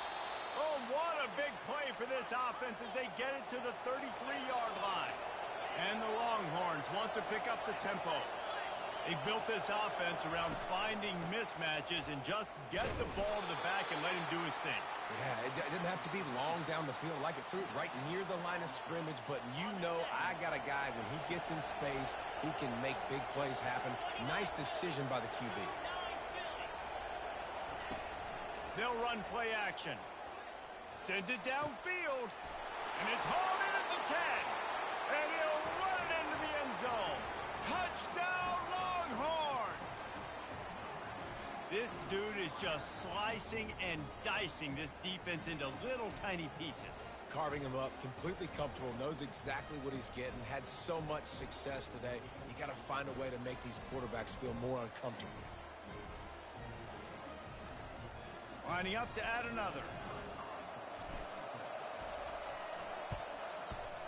Oh, what a big play for this offense as they get it to the 33-yard line. And the Longhorns want to pick up the tempo. They built this offense around finding mismatches and just get the ball to the back and let him do his thing. Yeah, it didn't have to be long down the field. Like it threw it right near the line of scrimmage, but you know I got a guy, when he gets in space, he can make big plays happen. Nice decision by the QB. They'll run play action. Sends it downfield, and it's hauled in at the 10. And he'll run it into the end zone. Touchdown, Longhorns! This dude is just slicing and dicing this defense into little tiny pieces. Carving him up, completely comfortable, knows exactly what he's getting, had so much success today. You got to find a way to make these quarterbacks feel more uncomfortable. Lining up to add another.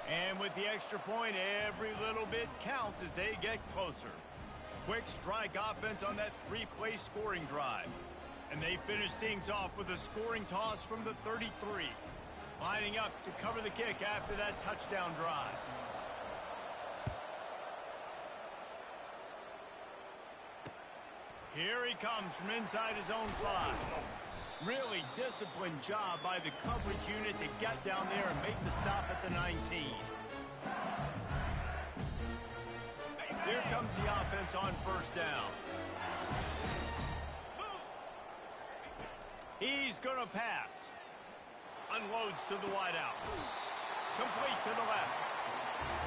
And with the extra point, every little bit counts as they get closer. Quick strike offense on that 3-play scoring drive. And they finish things off with a scoring toss from the 33. Lining up to cover the kick after that touchdown drive. Here he comes from inside his own 5. Really disciplined job by the coverage unit to get down there and make the stop at the 19. Here comes the offense on first down. He's going to pass. Unloads to the wideout. Complete to the left.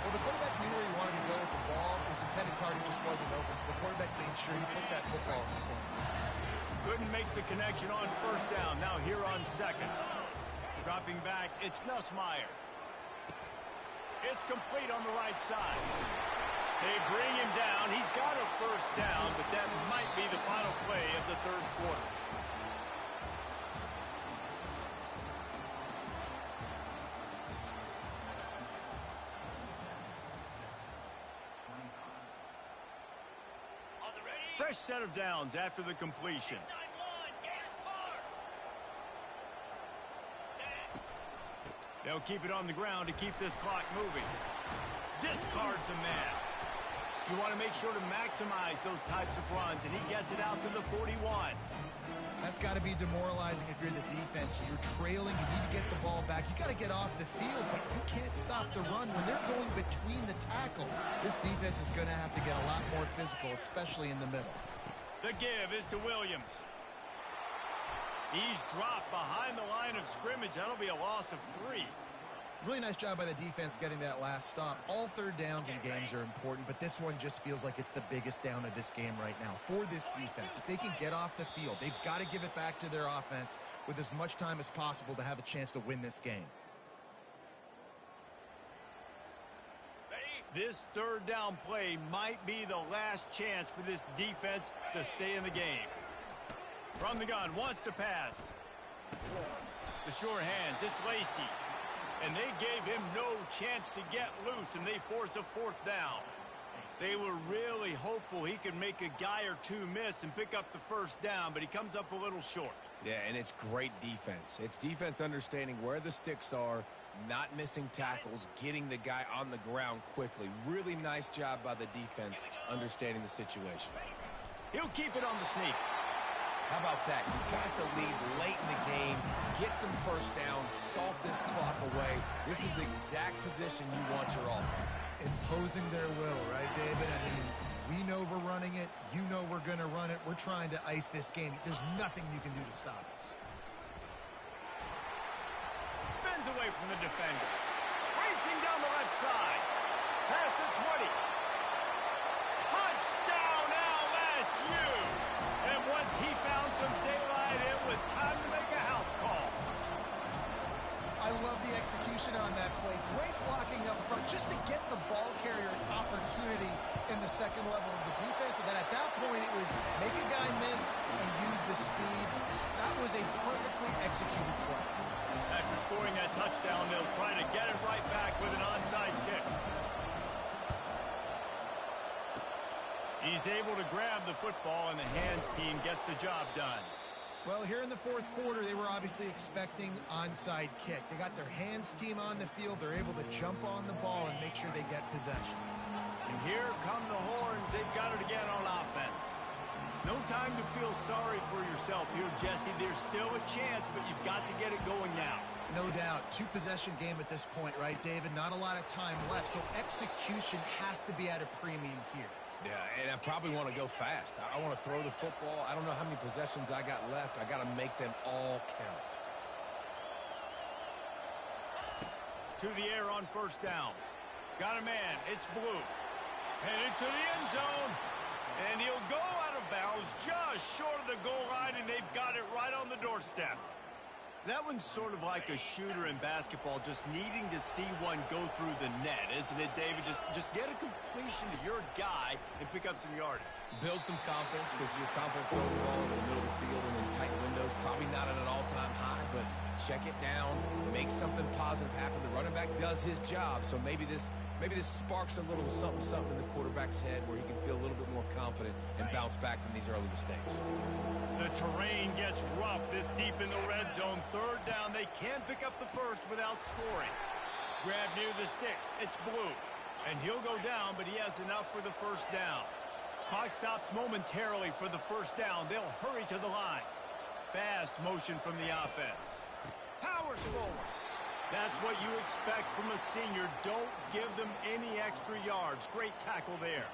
Well, the quarterback knew where he wanted to go with the ball. His intended target just wasn't open, so the quarterback made sure he put that football in the stands. Couldn't make the connection on first down. Now here on second. Dropping back, it's Nussmeier. It's complete on the right side. They bring him down. He's got a first down, but that might be the final play of the third quarter. Fresh set of downs after the completion. They'll keep it on the ground to keep this clock moving. Discards a man. You want to make sure to maximize those types of runs, and he gets it out to the 41. That's got to be demoralizing if you're the defense. You're trailing. You need to get the ball back. You got to get off the field, but you can't stop the run when they're going between the tackles. This defense is going to have to get a lot more physical, especially in the middle. The give is to Williams. He's dropped behind the line of scrimmage. That'll be a loss of 3. Really nice job by the defense getting that last stop. All third downs in games are important, but this one just feels like it's the biggest down of this game right now for this defense. If they can get off the field, they've got to give it back to their offense with as much time as possible to have a chance to win this game. This third down play might be the last chance for this defense to stay in the game. From the gun, wants to pass. The sure hands, it's Lacey. And they gave him no chance to get loose, and they force a fourth down. They were really hopeful he could make a guy or two miss and pick up the first down, but he comes up a little short. Yeah, and it's great defense. It's defense understanding where the sticks are, not missing tackles, getting the guy on the ground quickly. Really nice job by the defense understanding the situation. He'll keep it on the sneak. How about that? You got the lead late in the game. Get some first downs. Salt this clock away. This is the exact position you want your offense in. Imposing their will, right, David? I mean, we know we're running it. You know we're going to run it. We're trying to ice this game. There's nothing you can do to stop us. Spins away from the defender. Racing down the left side. Past the 20. Touchdown LSU! And once he found some daylight, it was time to make a house call. I love the execution on that play. Great blocking up front just to get the ball carrier an opportunity in the second level of the defense. And then at that point, it was make a guy miss and use the speed. That was a perfectly executed play. After scoring that touchdown, they'll try to get it right back with an onside kick. He's able to grab the football, and the hands team gets the job done. Well, here in the fourth quarter, they were obviously expecting onside kick. They got their hands team on the field. They're able to jump on the ball and make sure they get possession. And here come the Horns. They've got it again on offense. No time to feel sorry for yourself here, Jesse. There's still a chance, but you've got to get it going now. No doubt. Two-possession game at this point, right, David? Not a lot of time left, so execution has to be at a premium here. Yeah, and I probably want to go fast. I want to throw the football. I don't know how many possessions I got left. I got to make them all count. To the air on first down. Got a man. It's Blue. Headed to the end zone. And he'll go out of bounds just short of the goal line, and they've got it right on the doorstep. That one's sort of like a shooter in basketball, just needing to see one go through the net, isn't it, David? Just get a completion to your guy and pick up some yardage. Build some confidence, because you're confident throwing the ball in the middle of the field and in tight windows. Probably not at an all-time high, but check it down. Make something positive happen. The running back does his job, so maybe this sparks a little something in the quarterback's head where he can feel a little bit more confident and bounce back from these early mistakes. The terrain gets rough this deep in the red zone. Third down, they can't pick up the first without scoring. Grab near the sticks. It's Blue. And he'll go down, but he has enough for the first down. Clock stops momentarily for the first down. They'll hurry to the line. Fast motion from the offense. Powers forward. That's what you expect from a senior. Don't give them any extra yards. Great tackle there.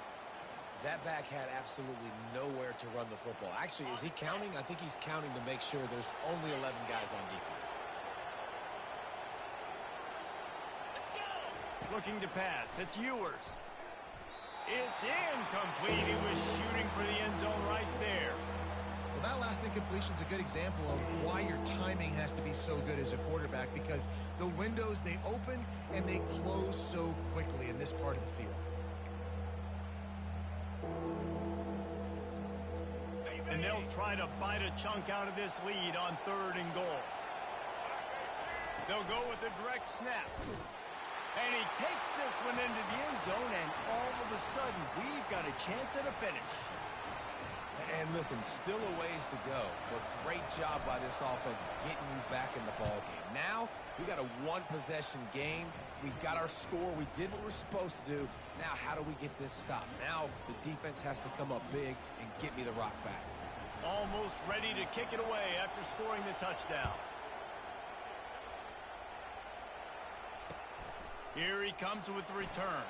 That back had absolutely nowhere to run the football. Actually, is he counting? I think he's counting to make sure there's only 11 guys on defense. Looking to pass. It's Ewers. It's incomplete. He was shooting for the end zone right there. Well, that last incompletion is a good example of why your timing has to be so good as a quarterback, because the windows, they open and they close so quickly in this part of the field. they'll try to bite a chunk out of this lead on 3rd and goal. They'll go with a direct snap. And he takes this one into the end zone, and all of a sudden, we've got a chance at a finish. And listen, still a ways to go, but great job by this offense getting you back in the ballgame. Now, we got a one-possession game. We got our score. We did what we're supposed to do. Now, how do we get this stopped? Now, the defense has to come up big and get me the rock back. Almost ready to kick it away after scoring the touchdown. Here he comes with the return.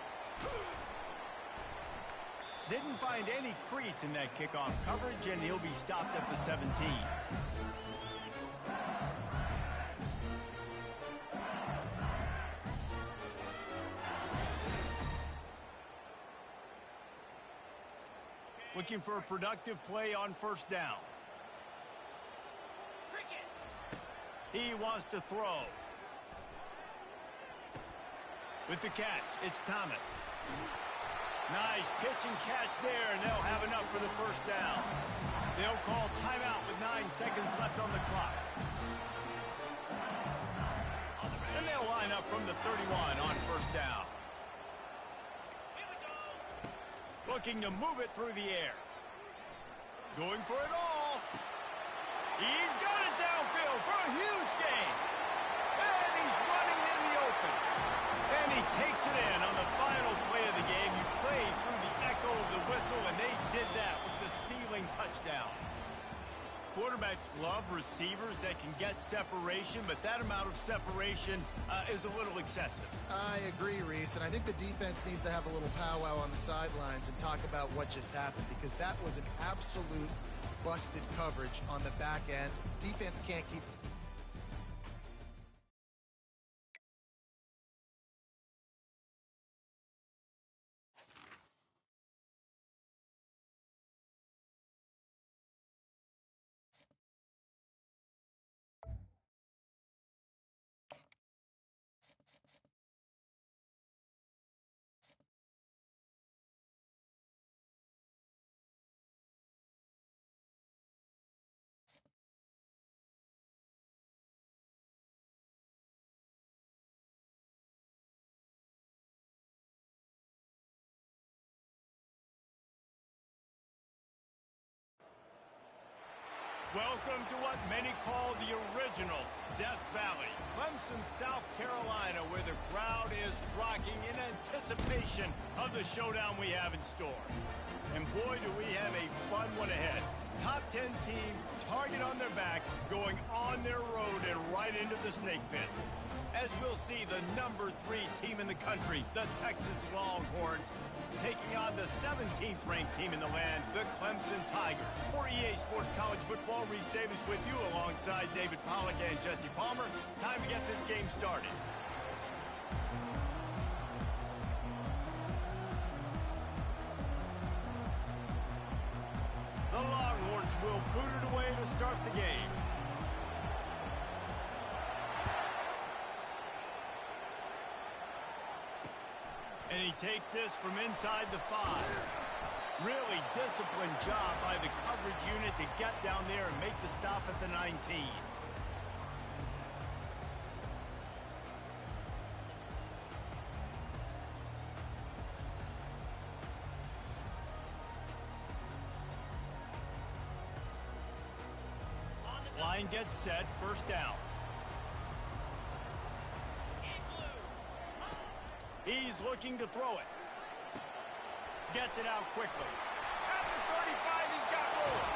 Didn't find any crease in that kickoff coverage, and he'll be stopped at the 17. Looking for a productive play on 1st down. He wants to throw. With the catch, it's Thomas. Nice pitch and catch there, and they'll have enough for the 1st down. They'll call timeout with 9 seconds left on the clock. And they'll line up from the 31 on 1st down. Looking to move it through the air. Going for it all. He's got it downfield for a huge gain. And he's running in the open. And he takes it in on the final play of the game. You play through the echo of the whistle, and they did that with the ceiling touchdown. Quarterbacks love receivers that can get separation, but that amount of separation is a little excessive. I agree, Reese, and I think the defense needs to have a little powwow on the sidelines and talk about what just happened, because that was an absolute busted coverage on the back end. Defense can't keep... Welcome to what many call the original Death Valley, Clemson, South Carolina, where the crowd is rocking in anticipation of the showdown we have in store. And boy, do we have a fun one ahead. Top 10 team, target on their back, going on their road and right into the snake pit. As we'll see, the number 3 team in the country, the Texas Longhorns, taking on the 17th ranked team in the land, the Clemson Tigers. For EA Sports College Football, Reese Davis with you alongside David Pollack and Jesse Palmer. Time to get this game started. The Longhorns will boot it away to start the game. And he takes this from inside the 5. Really disciplined job by the coverage unit to get down there and make the stop at the 19. Line gets set, 1st down. He's looking to throw it. Gets it out quickly. At the 35, he's got room.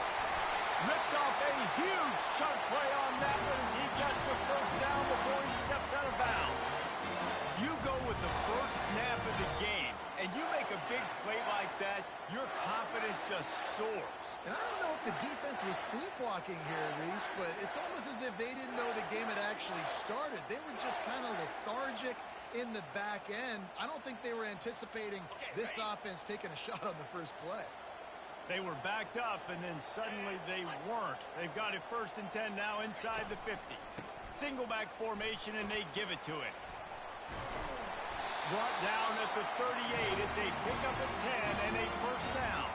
Ripped off a huge chunk play on that one as he gets the 1st down before he steps out of bounds. You go with the first snap of the game, and you make a big play like that, your confidence just soars. And I don't know if the defense was sleepwalking here, Reese, but it's almost as if they didn't know the game had actually started. They were just kind of lethargic in the back end. I don't think they were anticipating this offense taking a shot on the first play. They were backed up, and then suddenly they weren't. They've got it 1st and 10 now inside the 50. Single back formation, and they give it to it. Brought down at the 38. It's a pickup of 10 and a 1st down.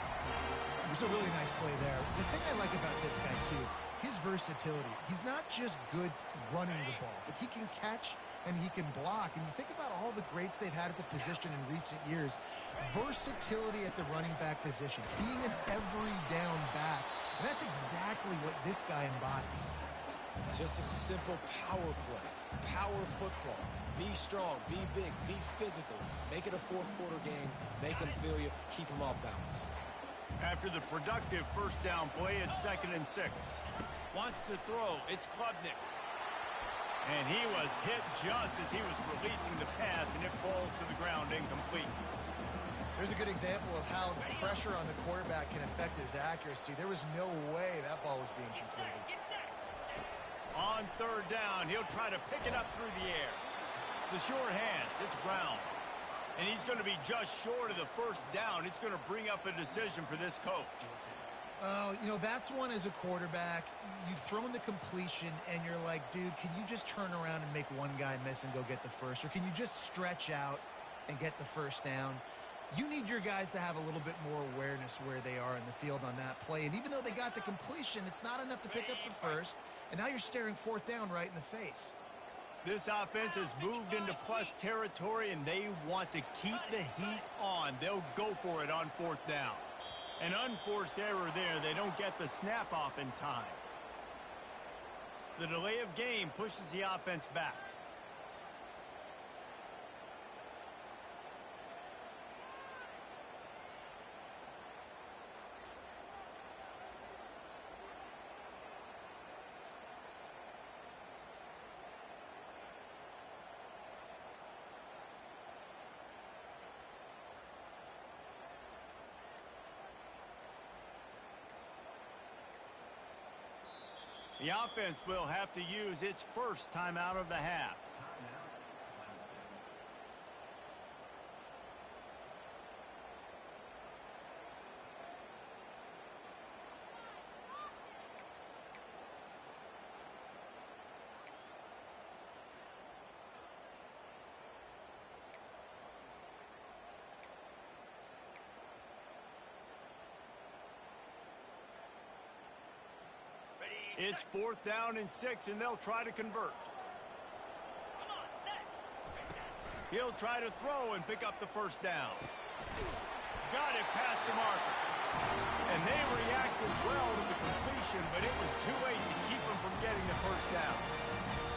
It was a really nice play there. The thing I like about this guy, too, his versatility. He's not just good running the ball, but he can catch and he can block. And you think about all the greats they've had at the position in recent years. Versatility at the running back position, being an every down back. And that's exactly what this guy embodies. Just a simple power play, power football. Be strong, be big, be physical. Make it a fourth quarter game. Make them feel you. Keep them off balance. After the productive first down play, it's 2nd and 6. Wants to throw. It's Klubnik. And he was hit just as he was releasing the pass, and it falls to the ground incomplete. There's a good example of how pressure on the quarterback can affect his accuracy. There was no way that ball was being completed. On 3rd down, he'll try to pick it up through the air. The short hands, it's Brown. And he's going to be just short of the first down. It's going to bring up a decision for this coach. You know, that's one as a quarterback. You've thrown the completion, and you're like, dude, can you just turn around and make one guy miss and go get the first? Or can you just stretch out and get the first down? You need your guys to have a little bit more awareness where they are in the field on that play. And even though they got the completion, it's not enough to pick up the first. And now you're staring 4th down right in the face. This offense has moved into plus territory, and they want to keep the heat on. They'll go for it on 4th down. An unforced error there. They don't get the snap off in time. The delay of game pushes the offense back. The offense will have to use its first timeout of the half. It's 4th down and 6, and they'll try to convert. He'll try to throw and pick up the first down. Got it past the marker. And they reacted well to the completion, but it was too late to keep them from getting the first down.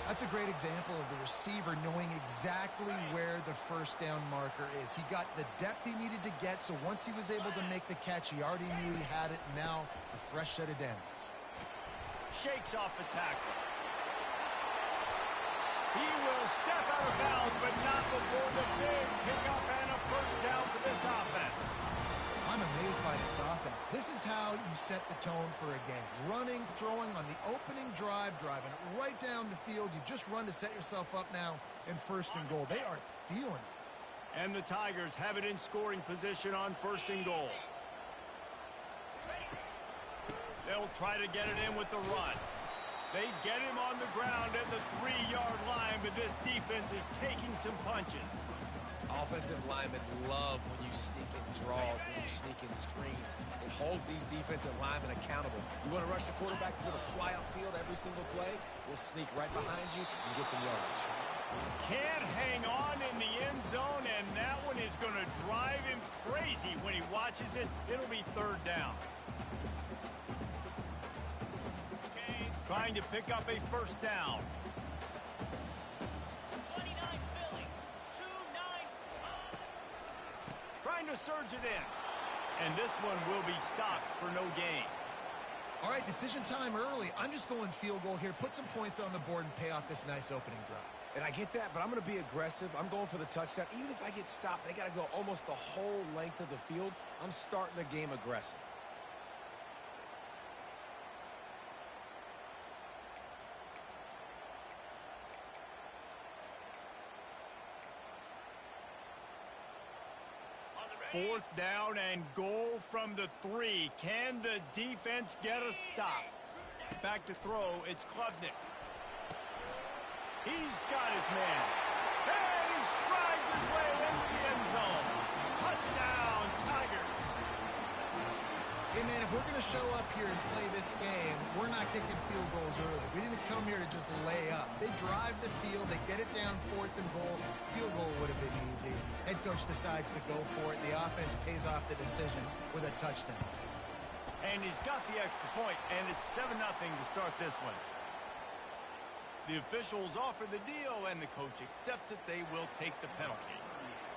That's a great example of the receiver knowing exactly where the first down marker is. He got the depth he needed to get, so once he was able to make the catch, he already knew he had it. Now, a fresh set of downs. Shakes off the tackle. He will step out of bounds, but not before the big pickup and a first down for this offense. I'm amazed by this offense. This is how you set the tone for a game. Running, throwing on the opening drive, driving it right down the field. You just run to set yourself up now in 1st and goal. They are feeling it. And the Tigers have it in scoring position on 1st and goal. They'll try to get it in with the run. They get him on the ground at the 3-yard line, but this defense is taking some punches. Offensive linemen love when you sneak in draws, when you sneak in screens. It holds these defensive linemen accountable. You want to rush the quarterback, you're going to fly upfield every single play. We'll sneak right behind you and get some yardage. Can't hang on in the end zone, and that one is going to drive him crazy when he watches it. It'll be 3rd down. Trying to pick up a first down. 29 Philly, 2-9. Trying to surge it in. And this one will be stopped for no gain. All right, decision time early. I'm just going field goal here. Put some points on the board and pay off this nice opening drive. And I get that, but I'm going to be aggressive. I'm going for the touchdown. Even if I get stopped, they got to go almost the whole length of the field. I'm starting the game aggressive. Fourth down and goal from the 3. Can the defense get a stop? Back to throw, it's Klubnik. He's got his man. And he strides his way into the end zone. Touchdown, Tigers. Hey, man, if we're going to show up here and play this game, we're not kicking field goals early. We didn't come here to just lay up. They drive the field. They get it down 4th and goal. Field goal would have been easy. Head coach decides to go for it. The offense pays off the decision with a touchdown. And he's got the extra point, and it's 7-0 to start this one. The officials offer the deal, and the coach accepts it. They will take the penalty.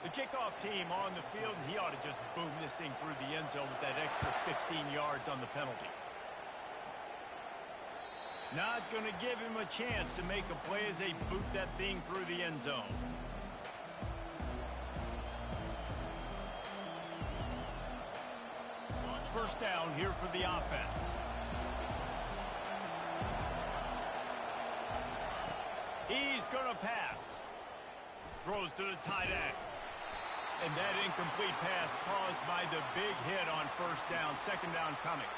The kickoff team on the field, and he ought to just boom this thing through the end zone with that extra 15 yards on the penalty. Not going to give him a chance to make a play as they boot that thing through the end zone. First down here for the offense. He's going to pass. Throws to the tight end. And that incomplete pass caused by the big hit on first down. Second down coming.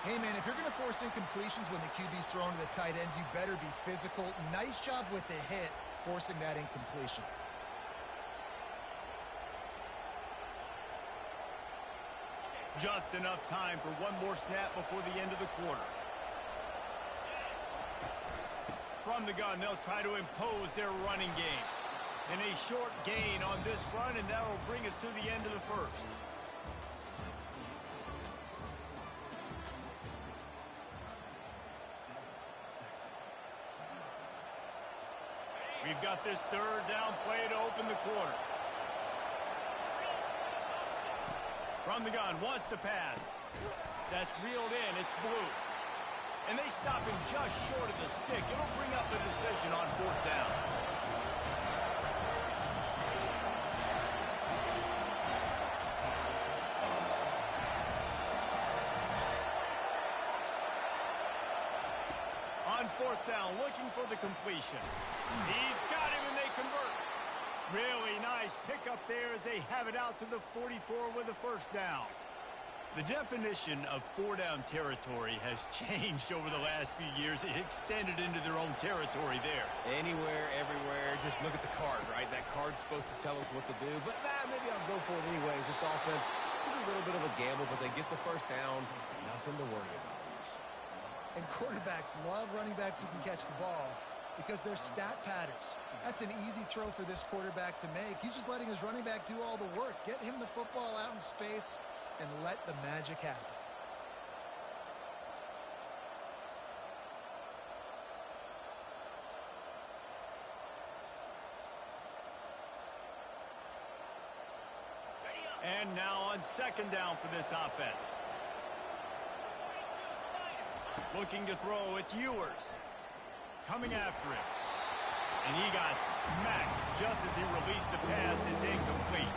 Hey, man, if you're going to force incompletions when the QB's thrown to the tight end, you better be physical. Nice job with the hit, forcing that incompletion. Just enough time for one more snap before the end of the quarter. From the gun, they'll try to impose their running game. And a short gain on this run, and that will bring us to the end of the first. We've got this third down play to open the quarter. From the gun, wants to pass. That's reeled in, it's blue. And they stop him just short of the stick. It'll bring up a decision on 4th down. On 4th down, looking for the completion. He's got him, and they convert. Really nice pickup there as they have it out to the 44 with a first down. The definition of 4-down territory has changed over the last few years. It extended into their own territory there. Anywhere, everywhere, just look at the card, right? That card's supposed to tell us what to do, but maybe I'll go for it anyways. This offense took a little bit of a gamble, but they get the first down. Nothing to worry about. And quarterbacks love running backs who can catch the ball because they're stat patterns. That's an easy throw for this quarterback to make. He's just letting his running back do all the work. Get him the football out in space and let the magic happen. And now on second down for this offense. Looking to throw, it's Ewers. Coming after him. And he got smacked just as he released the pass. It's incomplete.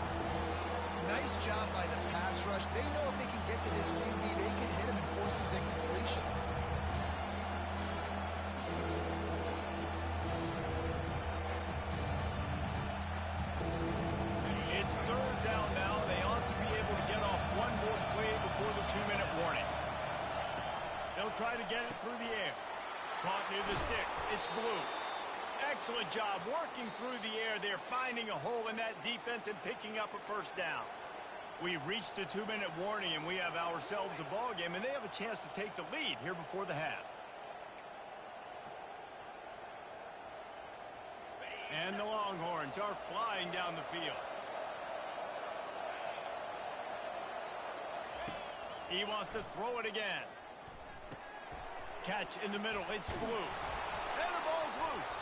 Nice job by the pass rush. They know if they can get to this QB, they can hit him and force these incompletions. It's third down now. They ought to be able to get off one more play before the 2-minute warning. They'll try to get it through the air. Caught near the sticks. It's blue. Excellent job working through the air. They're finding a hole in that defense and picking up a first down. We've reached the 2-minute warning, and we have ourselves a ball game, and they have a chance to take the lead here before the half. And the Longhorns are flying down the field. He wants to throw it again. Catch in the middle. It's blue. And the ball's loose.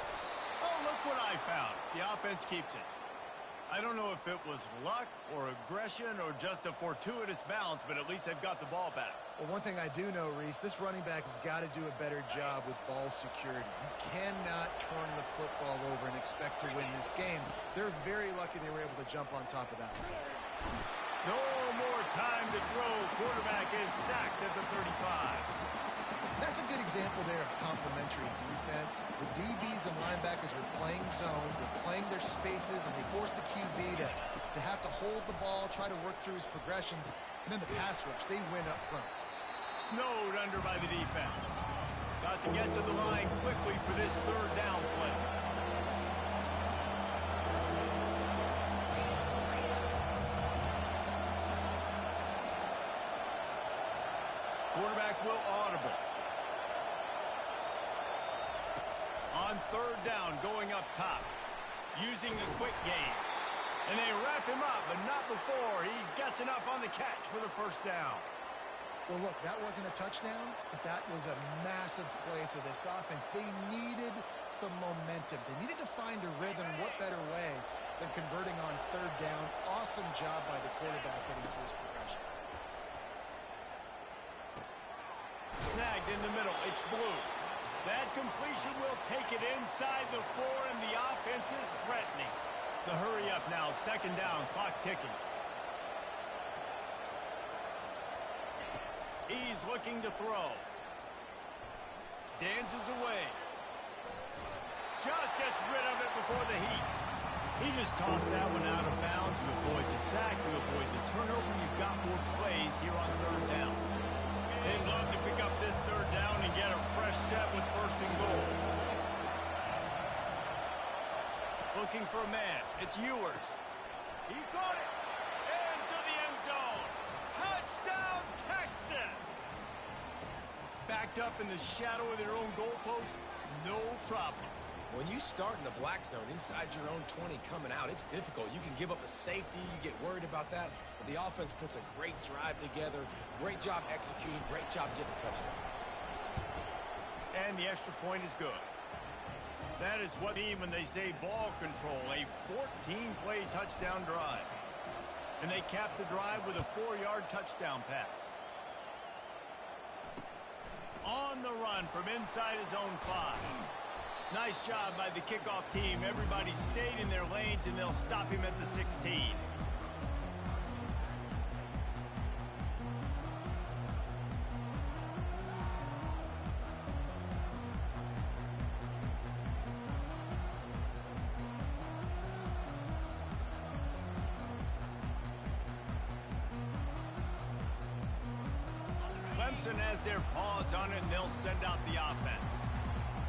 Oh, look what I found. The offense keeps it. I don't know if it was luck or aggression or just a fortuitous bounce, but at least they've got the ball back. Well, one thing I do know, Reese, this running back has got to do a better job with ball security. You cannot turn the football over and expect to win this game. They're very lucky they were able to jump on top of that. No more time to throw. Quarterback is sacked at the 35. That's a good example there of complementary defense. The DBs and linebackers are playing zone, they're playing their spaces, and they force the QB to have to hold the ball, try to work through his progressions, and then the pass rush, they win up front. Snowed under by the defense. Got to get to the line quickly for this third down play. Quarterback will audible. On third down, going up top. Using the quick game. And they wrap him up, but not before he gets enough on the catch for the first down. Well, look, that wasn't a touchdown, but that was a massive play for this offense. They needed some momentum. They needed to find a rhythm. What better way than converting on third down? Awesome job by the quarterback getting through his progression. Snagged in the middle. It's Blue. That completion will take it inside the 4, and the offense is threatening. The hurry up now. Second down. Clock ticking. He's looking to throw. Dances away. Just gets rid of it before the heat. He just tossed that one out of bounds. You avoid the sack. You avoid the turnover. You've got more plays here on third down. They'd love to pick up this third down and get a fresh set with first and goal. Looking for a man. It's Ewers. He caught it. Into the end zone. Touchdown, Texas! Backed up in the shadow of their own goalpost, no problem. When you start in the black zone inside your own 20 coming out, it's difficult. You can give up a safety. You get worried about that. But the offense puts a great drive together. Great job executing. Great job getting a touchdown. And the extra point is good. That is what they mean when they say ball control. A 14-play touchdown drive. And they cap the drive with a 4-yard touchdown pass. On the run from inside his own 5. Nice job by the kickoff team. Everybody stayed in their lanes, and they'll stop him at the 16. Clemson has their paws on it, and they'll send out the offense.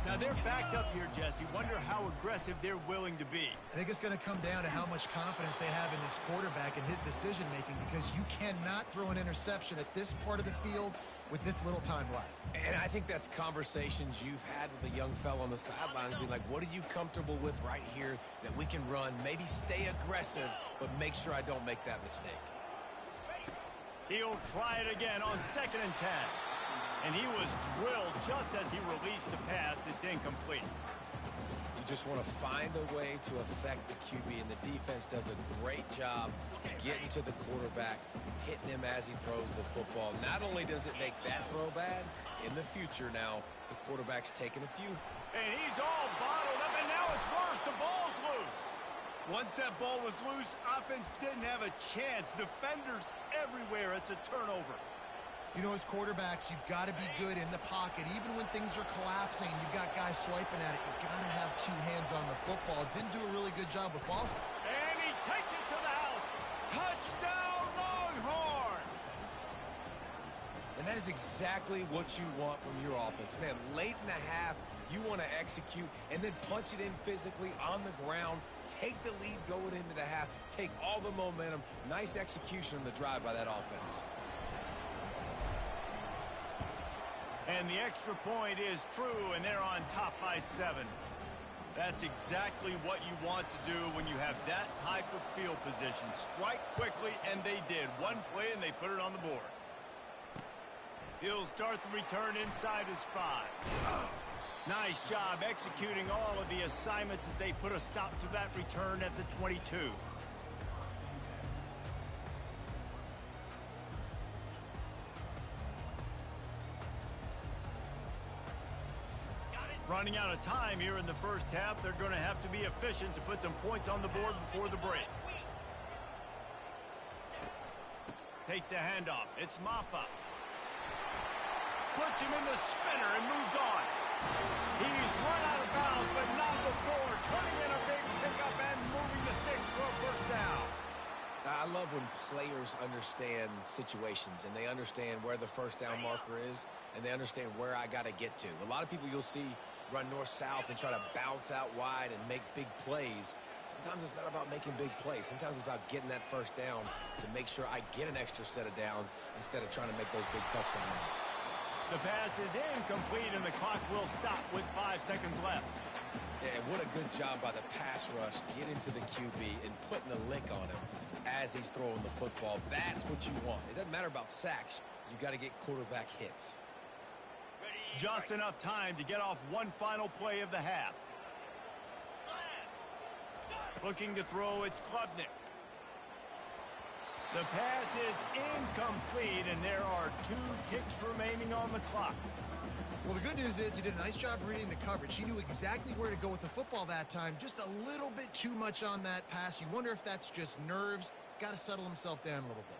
Now they're backed up here, Jesse. Wonder how aggressive they're willing to be. I think it's going to come down to how much confidence they have in this quarterback and his decision-making, because you cannot throw an interception at this part of the field with this little time left. And I think that's conversations you've had with a young fellow on the sidelines, being like, what are you comfortable with right here that we can run? Maybe stay aggressive, but make sure I don't make that mistake. He'll try it again on 2nd and 10. And he was drilled just as he released the pass. It's incomplete. You just want to find a way to affect the QB, and the defense does a great job getting to the quarterback, hitting him as he throws the football. Not only does it make that throw bad, in the future now, the quarterback's taking a few. And he's all bottled up, and now it's worse. The ball's loose. Once that ball was loose, offense didn't have a chance. Defenders everywhere. It's a turnover. You know, as quarterbacks, you've got to be good in the pocket. Even when things are collapsing, you've got guys swiping at it. You've got to have 2 hands on the football. Didn't do a really good job with Boston. And he takes it to the house. Touchdown, Longhorns! And that is exactly what you want from your offense. Man, late in the half, you want to execute and then punch it in physically on the ground. Take the lead going into the half. Take all the momentum. Nice execution on the drive by that offense. And the extra point is true, and they're on top by 7. That's exactly what you want to do when you have that type of field position. Strike quickly, and they did. One play, and they put it on the board. He'll start the return inside his 5. Nice job executing all of the assignments as they put a stop to that return at the 22. Running out of time here in the first half. They're going to have to be efficient to put some points on the board before the break. Takes a handoff. It's Maffa. Puts him in the spinner and moves on. He's run out of bounds, but not before. Turning in a big pickup and moving the sticks for a first down. I love when players understand situations and they understand where the first down marker is and they understand where I got to get to. A lot of people you'll see run north-south and try to bounce out wide and make big plays. Sometimes it's not about making big plays. Sometimes it's about getting that first down to make sure I get an extra set of downs instead of trying to make those big touchdown runs. The pass is incomplete, and the clock will stop with 5 seconds left. Yeah, what a good job by the pass rush, getting to the QB and putting a lick on him as he's throwing the football. That's what you want. It doesn't matter about sacks. You got to get quarterback hits. Just enough time to get off one final play of the half. Looking to throw, it's Klubnik. The pass is incomplete, and there are 2 ticks remaining on the clock. Well, the good news is he did a nice job reading the coverage. He knew exactly where to go with the football that time. Just a little bit too much on that pass. You wonder if that's just nerves. He's got to settle himself down a little bit.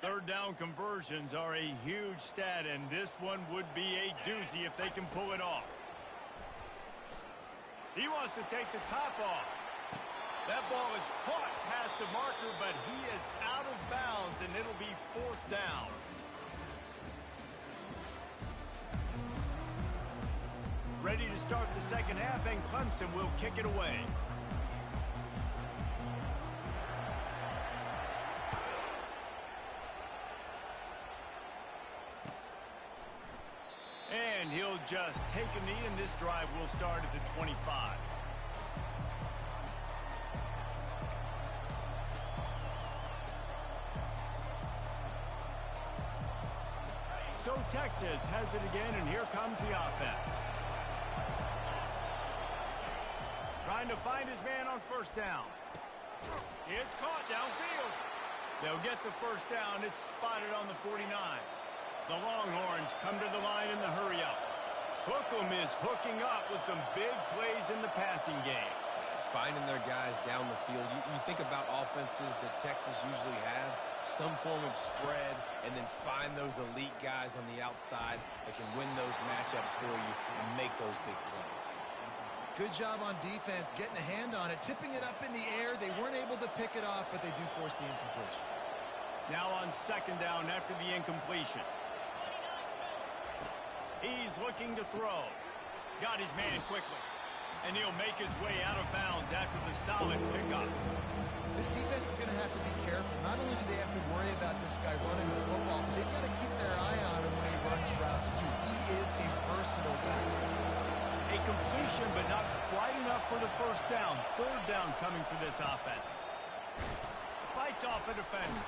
Third down conversions are a huge stat, and this one would be a doozy if they can pull it off. He wants to take the top off. That ball is caught past the marker, but he is out of bounds, and it'll be 4th down. Ready to start the second half, and Clemson will kick it away. And he'll just take a knee, and this drive will start at the 25. So Texas has it again, and here comes the offense. Trying to find his man on first down. It's caught downfield. They'll get the first down. It's spotted on the 49. The Longhorns come to the line in the hurry-up. Hookem is hooking up with some big plays in the passing game. Finding their guys down the field. You think about offenses that Texas usually have, some form of spread, and then find those elite guys on the outside that can win those matchups for you and make those big plays. Good job on defense, getting a hand on it, tipping it up in the air. They weren't able to pick it off, but they do force the incompletion. Now on second down after the incompletion. He's looking to throw. Got his man quickly. And he'll make his way out of bounds after the solid pickup. This defense is going to have to be careful. Not only do they have to worry about this guy running the football, but they've got to keep their eye on him when he runs routes, too. He is a versatile guy. A completion, but not quite enough for the first down. Third down coming for this offense. Fights off a defender.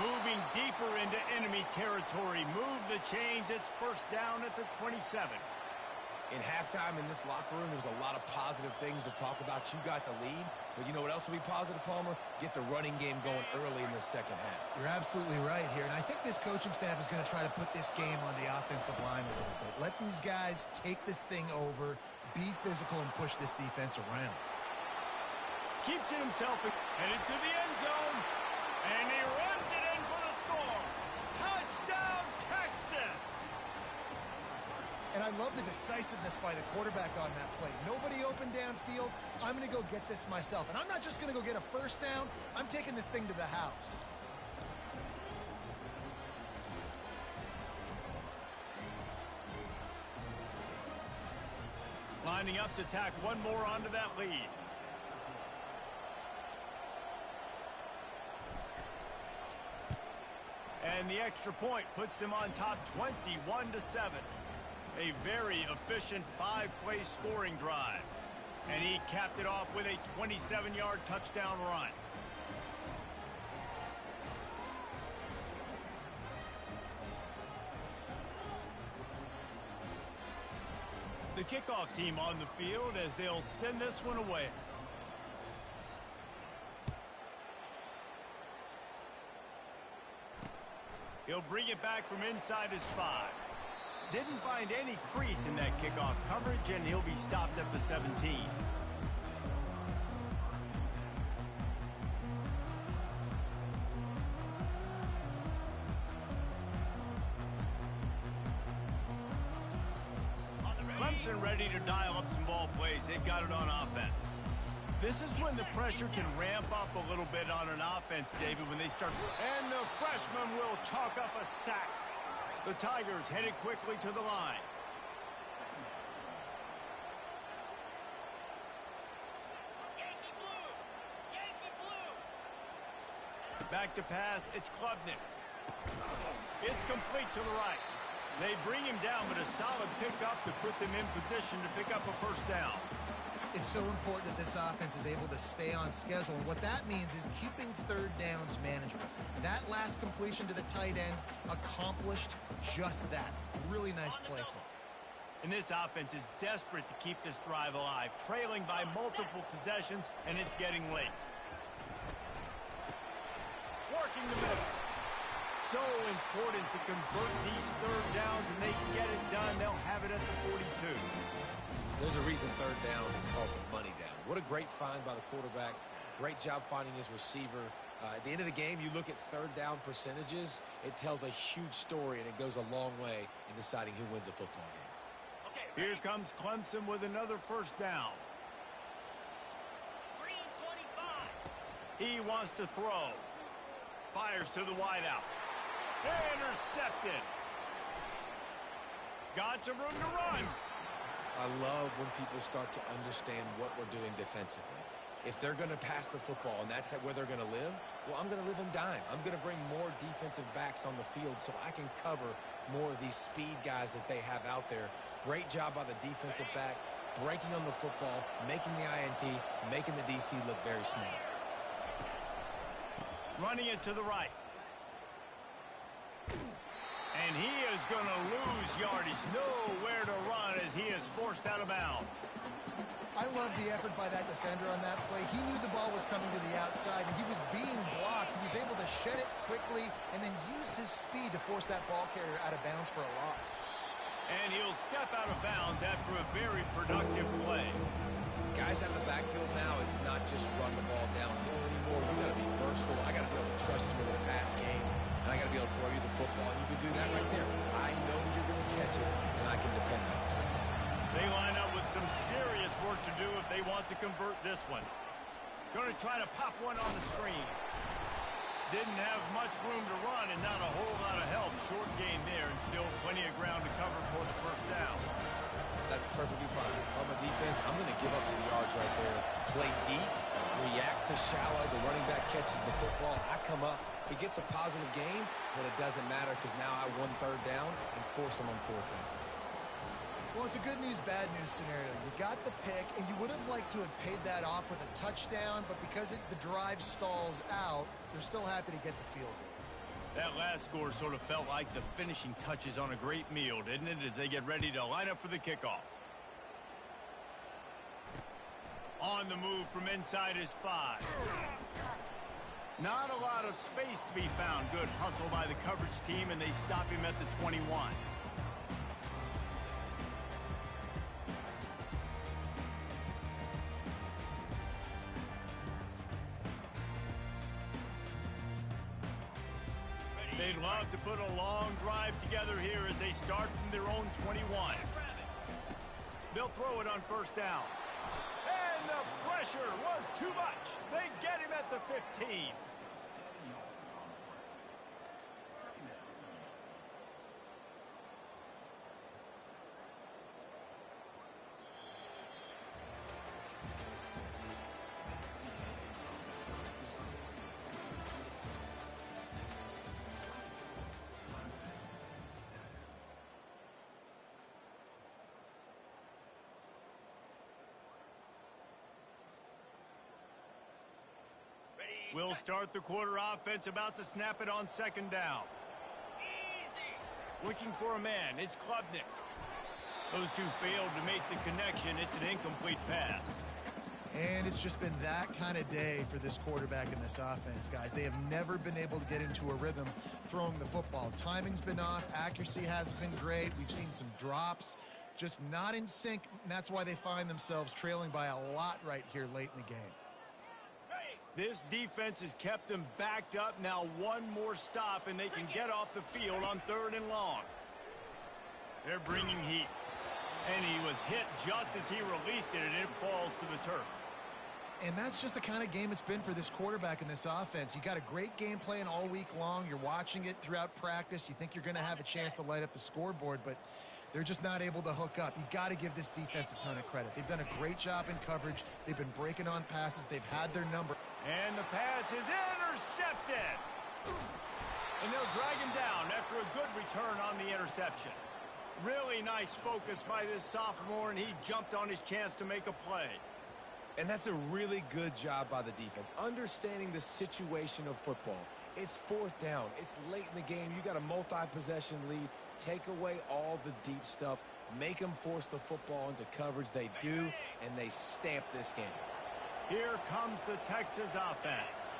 Moving deeper into enemy territory. Move the chains. It's first down at the 27. In halftime in this locker room, there was a lot of positive things to talk about. You got the lead, but you know what else will be positive, Palmer? Get the running game going early in the second half. You're absolutely right here, and I think this coaching staff is going to try to put this game on the offensive line a little bit. Let these guys take this thing over, be physical, and push this defense around. Keeps it himself headed to the end zone, and he runs it in for the score. Touchdown, Texas! And I love the decisiveness by the quarterback on that play. Nobody open downfield. I'm going to go get this myself. And I'm not just going to go get a first down. I'm taking this thing to the house. Lining up to tack one more onto that lead. And the extra point puts them on top 21-7. A very efficient 5-play scoring drive. And he capped it off with a 27-yard touchdown run. The kickoff team on the field as they'll send this one away. He'll bring it back from inside his 5. Didn't find any crease in that kickoff coverage, and he'll be stopped at the 17. Clemson ready to dial up some ball plays. They've got it on offense. This is when the pressure can ramp up a little bit on an offense, David, when they start. And the freshman will chalk up a sack. The Tigers headed quickly to the line. Yankee blue! Yankee blue! Back to pass, it's Klubnik. It's complete to the right. They bring him down, but a solid pickup to put them in position to pick up a first down. It's so important that this offense is able to stay on schedule, and what that means is keeping third downs manageable. That last completion to the tight end accomplished just that. Really nice play call. And this offense is desperate to keep this drive alive, trailing by multiple possessions, and it's getting late. Working the middle. So important to convert these third downs, and they get it done. They'll have it at the 42. There's a reason third down is called the money down. What a great find by the quarterback. Great job finding his receiver. At the end of the game, you look at third down percentages. It tells a huge story, and it goes a long way in deciding who wins a football game. Okay, Here comes Clemson with another first down. Green 25. He wants to throw. Fires to the wideout. Intercepted. Got some room to run. I love when people start to understand what we're doing defensively. If they're going to pass the football and that's where they're going to live, well, I'm going to live in dime. I'm going to bring more defensive backs on the field so I can cover more of these speed guys that they have out there. Great job by the defensive back, breaking on the football, making the INT, making the DC look very smart. Running it to the right. And he is going to lose yardage. Nowhere to run as he is forced out of bounds. I love the effort by that defender on that play. He knew the ball was coming to the outside, and he was being blocked. He was able to shed it quickly and then use his speed to force that ball carrier out of bounds for a loss. And he'll step out of bounds after a very productive play. Guys out of the backfield now, it's not just run the ball downhill anymore. You got to be versatile. I got to be able to trust you in the pass game. And I got to be able to throw you the football. And you can do that right there. I know you're going to catch it, and I can depend on it. They line up with some serious work to do if they want to convert this one. Going to try to pop one on the screen. Didn't have much room to run and not a whole lot of help. Short gain there and still plenty of ground to cover for the first down. That's perfectly fine. On the defense, I'm going to give up some yards right there. Play deep, react to shallow. The running back catches the football. I come up. He gets a positive gain, but it doesn't matter because now I won third down and forced him on fourth down. Well, it's a good news, bad news scenario. You got the pick, and you would have liked to have paid that off with a touchdown, but because the drive stalls out, they're still happy to get the field goal. That last score sort of felt like the finishing touches on a great meal, didn't it, as they get ready to line up for the kickoff. On the move from inside his 5. Not a lot of space to be found. Good hustle by the coverage team, and they stop him at the 21. They'd love to put a long drive together here as they start from their own 21. They'll throw it on first down. And the pressure was too much. They get him at the 15. We'll start the quarter offense, about to snap it on second down. Easy. Looking for a man, it's Klubnik. Those two failed to make the connection. It's an incomplete pass. And it's just been that kind of day for this quarterback in this offense, guys. They have never been able to get into a rhythm throwing the football. Timing's been off. Accuracy hasn't been great. We've seen some drops. Just not in sync, and that's why they find themselves trailing by a lot right here late in the game. This defense has kept them backed up. Now one more stop, and they can get off the field on third and long. They're bringing heat. And he was hit just as he released it, and it falls to the turf. And that's just the kind of game it's been for this quarterback in this offense. You got a great game plan all week long. You're watching it throughout practice. You think you're going to have a chance to light up the scoreboard, but they're just not able to hook up. You got to give this defense a ton of credit. They've done a great job in coverage. They've been breaking on passes. They've had their number. And the pass is intercepted. And they'll they'll drag him down after a good return on the interception. Really nice focus by this sophomore, and he jumped on his chance to make a play. And that's a really good job by the defense, understanding the situation of football. It's fourth down. It's late in the game. You got a multi-possession lead. Take away all the deep stuff. Make them force the football into coverage. They do, and they stamp this game. Here comes the Texas offense.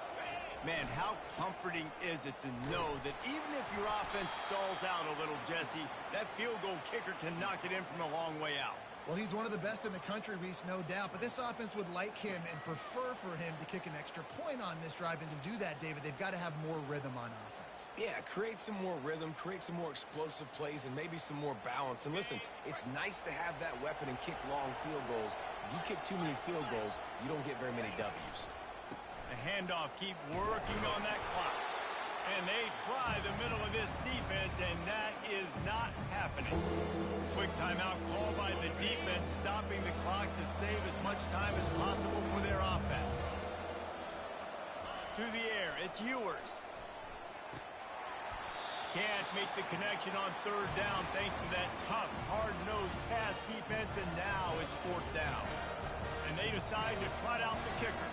Man, how comforting is it to know that even if your offense stalls out a little, Jesse, that field goal kicker can knock it in from a long way out. Well, he's one of the best in the country, Reese, no doubt. But this offense would like him and prefer for him to kick an extra point on this drive. And to do that, David, they've got to have more rhythm on offense. Yeah, create some more rhythm, create some more explosive plays, and maybe some more balance. And listen, it's nice to have that weapon and kick long field goals. If you kick too many field goals, you don't get very many W's. The handoff keep working on that clock. And they try the middle of this defense, and that is not happening. Quick timeout call by the defense, stopping the clock to save as much time as possible for their offense. To the air, it's Ewers. Can't make the connection on third down thanks to that tough, hard-nosed pass defense, and now it's fourth down. And they decide to trot out the kicker.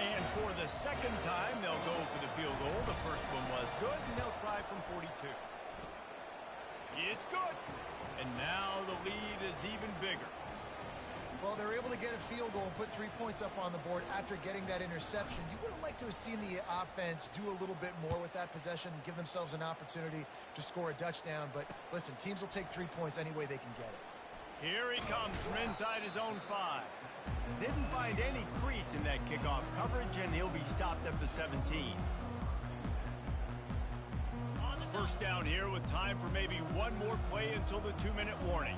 And for the second time, they'll go for the field goal. The first one was good, and they'll try from 42. It's good. And now the lead is even bigger. Well, they're able to get a field goal and put 3 points up on the board after getting that interception. You would have liked to have seen the offense do a little bit more with that possession and give themselves an opportunity to score a touchdown. But listen, teams will take 3 points any way they can get it. Here he comes from inside his own 5. Didn't find any crease in that kickoff coverage, and he'll be stopped at the 17. First down here with time for maybe one more play until the 2-minute warning.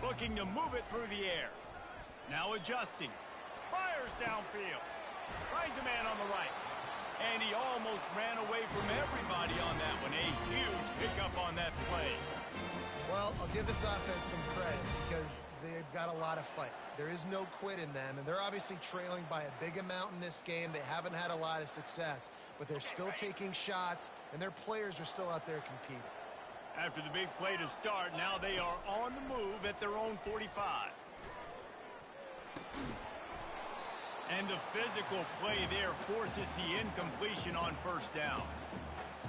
Looking to move it through the air. Now adjusting. Fires downfield. Finds a man on the right. And he almost ran away from everybody on that one. A huge pickup on that play. Well, I'll give this offense some credit because they've got a lot of fight. There is no quit in them, and they're obviously trailing by a big amount in this game. They haven't had a lot of success, but they're still taking shots, and their players are still out there competing. After the big play to start, now they are on the move at their own 45. And the physical play there forces the incompletion on first down.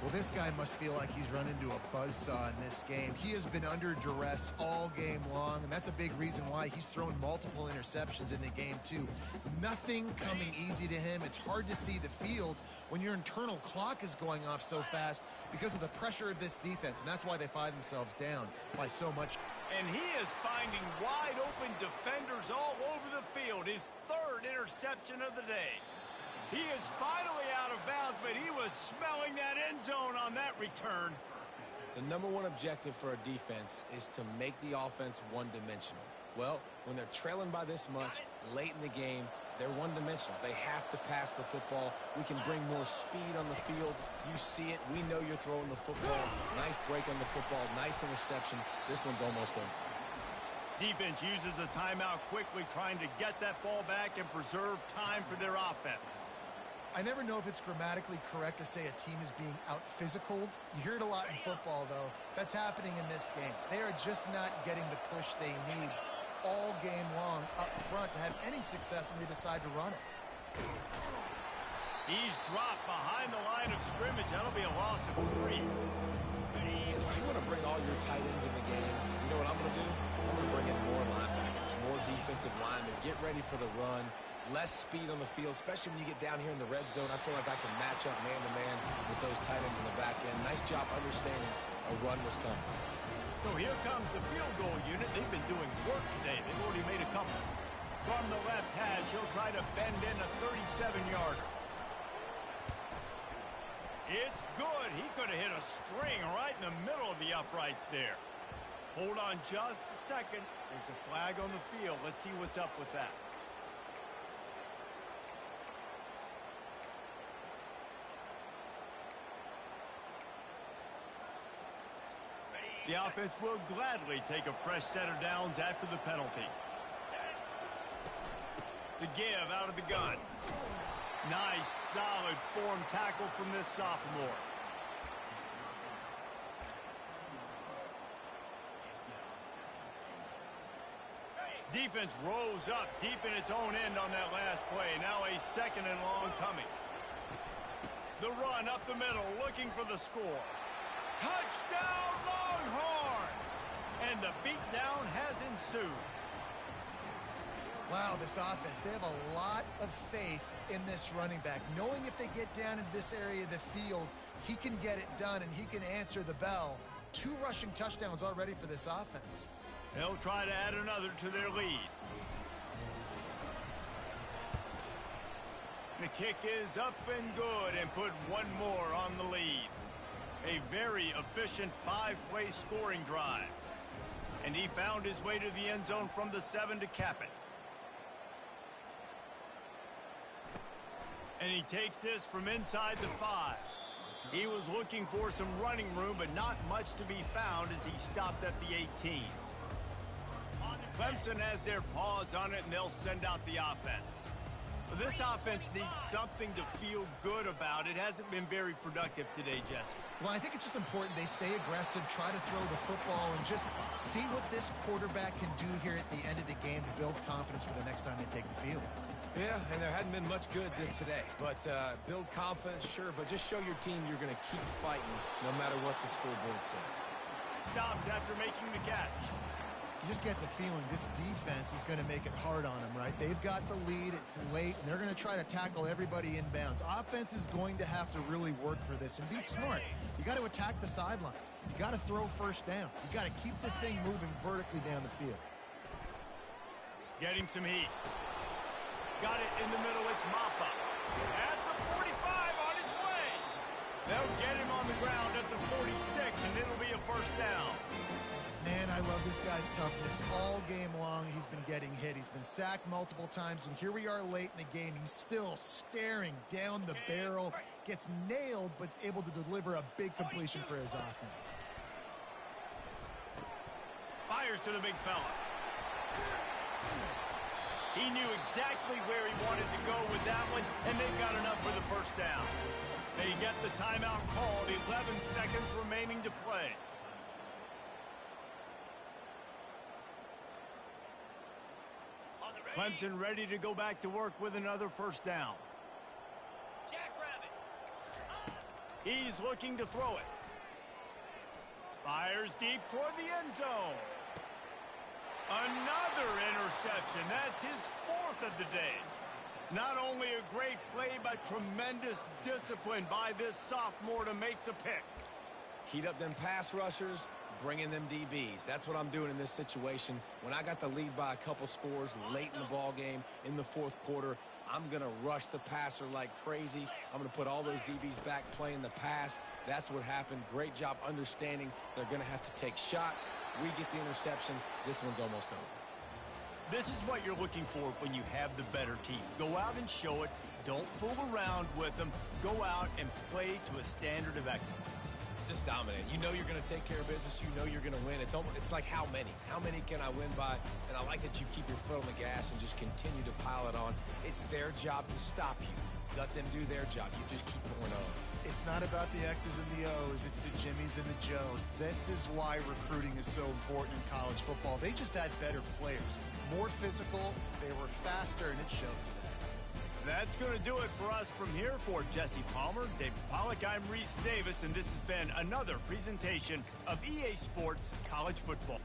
Well, this guy must feel like he's run into a buzzsaw in this game. He has been under duress all game long, and that's a big reason why he's thrown multiple interceptions in the game, too. Nothing coming easy to him. It's hard to see the field when your internal clock is going off so fast because of the pressure of this defense, and that's why they find themselves down by so much. And he is finding wide-open defenders all over the field. His third interception of the day. He is finally out of bounds, but he was smelling that end zone on that return. The number one objective for a defense is to make the offense one-dimensional. Well, when they're trailing by this much, late in the game, they're one-dimensional. They have to pass the football. We can bring more speed on the field. You see it. We know you're throwing the football. Nice break on the football. Nice interception. This one's almost over. Defense uses a timeout quickly, trying to get that ball back and preserve time for their offense. I never know if it's grammatically correct to say a team is being out-physicaled. You hear it a lot in football, though. That's happening in this game. They are just not getting the push they need all game long up front to have any success when they decide to run it. He's dropped behind the line of scrimmage. That'll be a loss of 3. If you want to bring all your tight ends in the game, you know what I'm going to do? I'm going to bring in more linebackers, more defensive linemen, get ready for the run. Less speed on the field, especially when you get down here in the red zone. I feel like I can match up man-to-man with those tight ends in the back end. Nice job understanding a run was coming. So here comes the field goal unit. They've been doing work today. They've already made a couple. From the left hash, he'll try to bend in a 37-yarder. It's good. He could have hit a string right in the middle of the uprights there. Hold on just a second. There's a flag on the field. Let's see what's up with that. The offense will gladly take a fresh set of downs after the penalty. The give out of the gun. Nice, solid form tackle from this sophomore. Defense rose up deep in its own end on that last play. Now a second and long coming. The run up the middle, looking for the score. Touchdown, Longhorns! And the beatdown has ensued. Wow, this offense, they have a lot of faith in this running back, knowing if they get down in this area of the field, he can get it done and he can answer the bell. 2 rushing touchdowns already for this offense. They'll try to add another to their lead. The kick is up and good and put one more on the lead. A very efficient 5-play scoring drive. And he found his way to the end zone from the 7 to cap it. And he takes this from inside the 5. He was looking for some running room, but not much to be found as he stopped at the 18. Clemson has their paws on it, and they'll send out the offense. This offense needs something to feel good about. It hasn't been very productive today, Jesse. Well, I think it's just important they stay aggressive, try to throw the football, and just see what this quarterback can do here at the end of the game to build confidence for the next time they take the field. Yeah, and there hadn't been much good today. But build confidence, sure, but just show your team you're going to keep fighting no matter what the scoreboard says. Stopped after making the catch. You just get the feeling this defense is going to make it hard on them, right? They've got the lead, it's late, and they're going to try to tackle everybody inbounds. Offense is going to have to really work for this and be smart. You got to attack the sidelines. You got to throw first down. You got to keep this thing moving vertically down the field. Getting some heat. Got it in the middle, it's Maffa. At the 45 on his way. They'll get him on the ground at the 46, and it'll be a first down. Man, I love this guy's toughness. All game long, he's been getting hit. He's been sacked multiple times, and here we are late in the game. He's still staring down the barrel, gets nailed, but is able to deliver a big completion for his offense. Fires to the big fella. He knew exactly where he wanted to go with that one, and they've got enough for the first down. They get the timeout called, 11 seconds remaining to play. Clemson ready to go back to work with another first down. Jackrabbit. He's looking to throw it. Fires deep toward the end zone. Another interception. That's his 4th of the day. Not only a great play, but tremendous discipline by this sophomore to make the pick. Heat up them pass rushers, bring in them DBs. That's what I'm doing in this situation. When I got the lead by a couple scores late in the ball game, in the 4th quarter, I'm going to rush the passer like crazy. I'm going to put all those DBs back playing the pass. That's what happened. Great job understanding they're going to have to take shots. We get the interception. This one's almost over. This is what you're looking for when you have the better team. Go out and show it. Don't fool around with them. Go out and play to a standard of excellence. Just dominate. You know you're going to take care of business. You know you're going to win. It's like how many? How many can I win by? And I like that you keep your foot on the gas and just continue to pile it on. It's their job to stop you. Let them do their job. You just keep going on. It's not about the X's and the O's. It's the Jimmies and the Joes. This is why recruiting is so important in college football. They just had better players. More physical. They were faster, and it showed today. That's going to do it for us from here. For Jesse Palmer, David Pollack, I'm Reese Davis, and this has been another presentation of EA Sports College Football.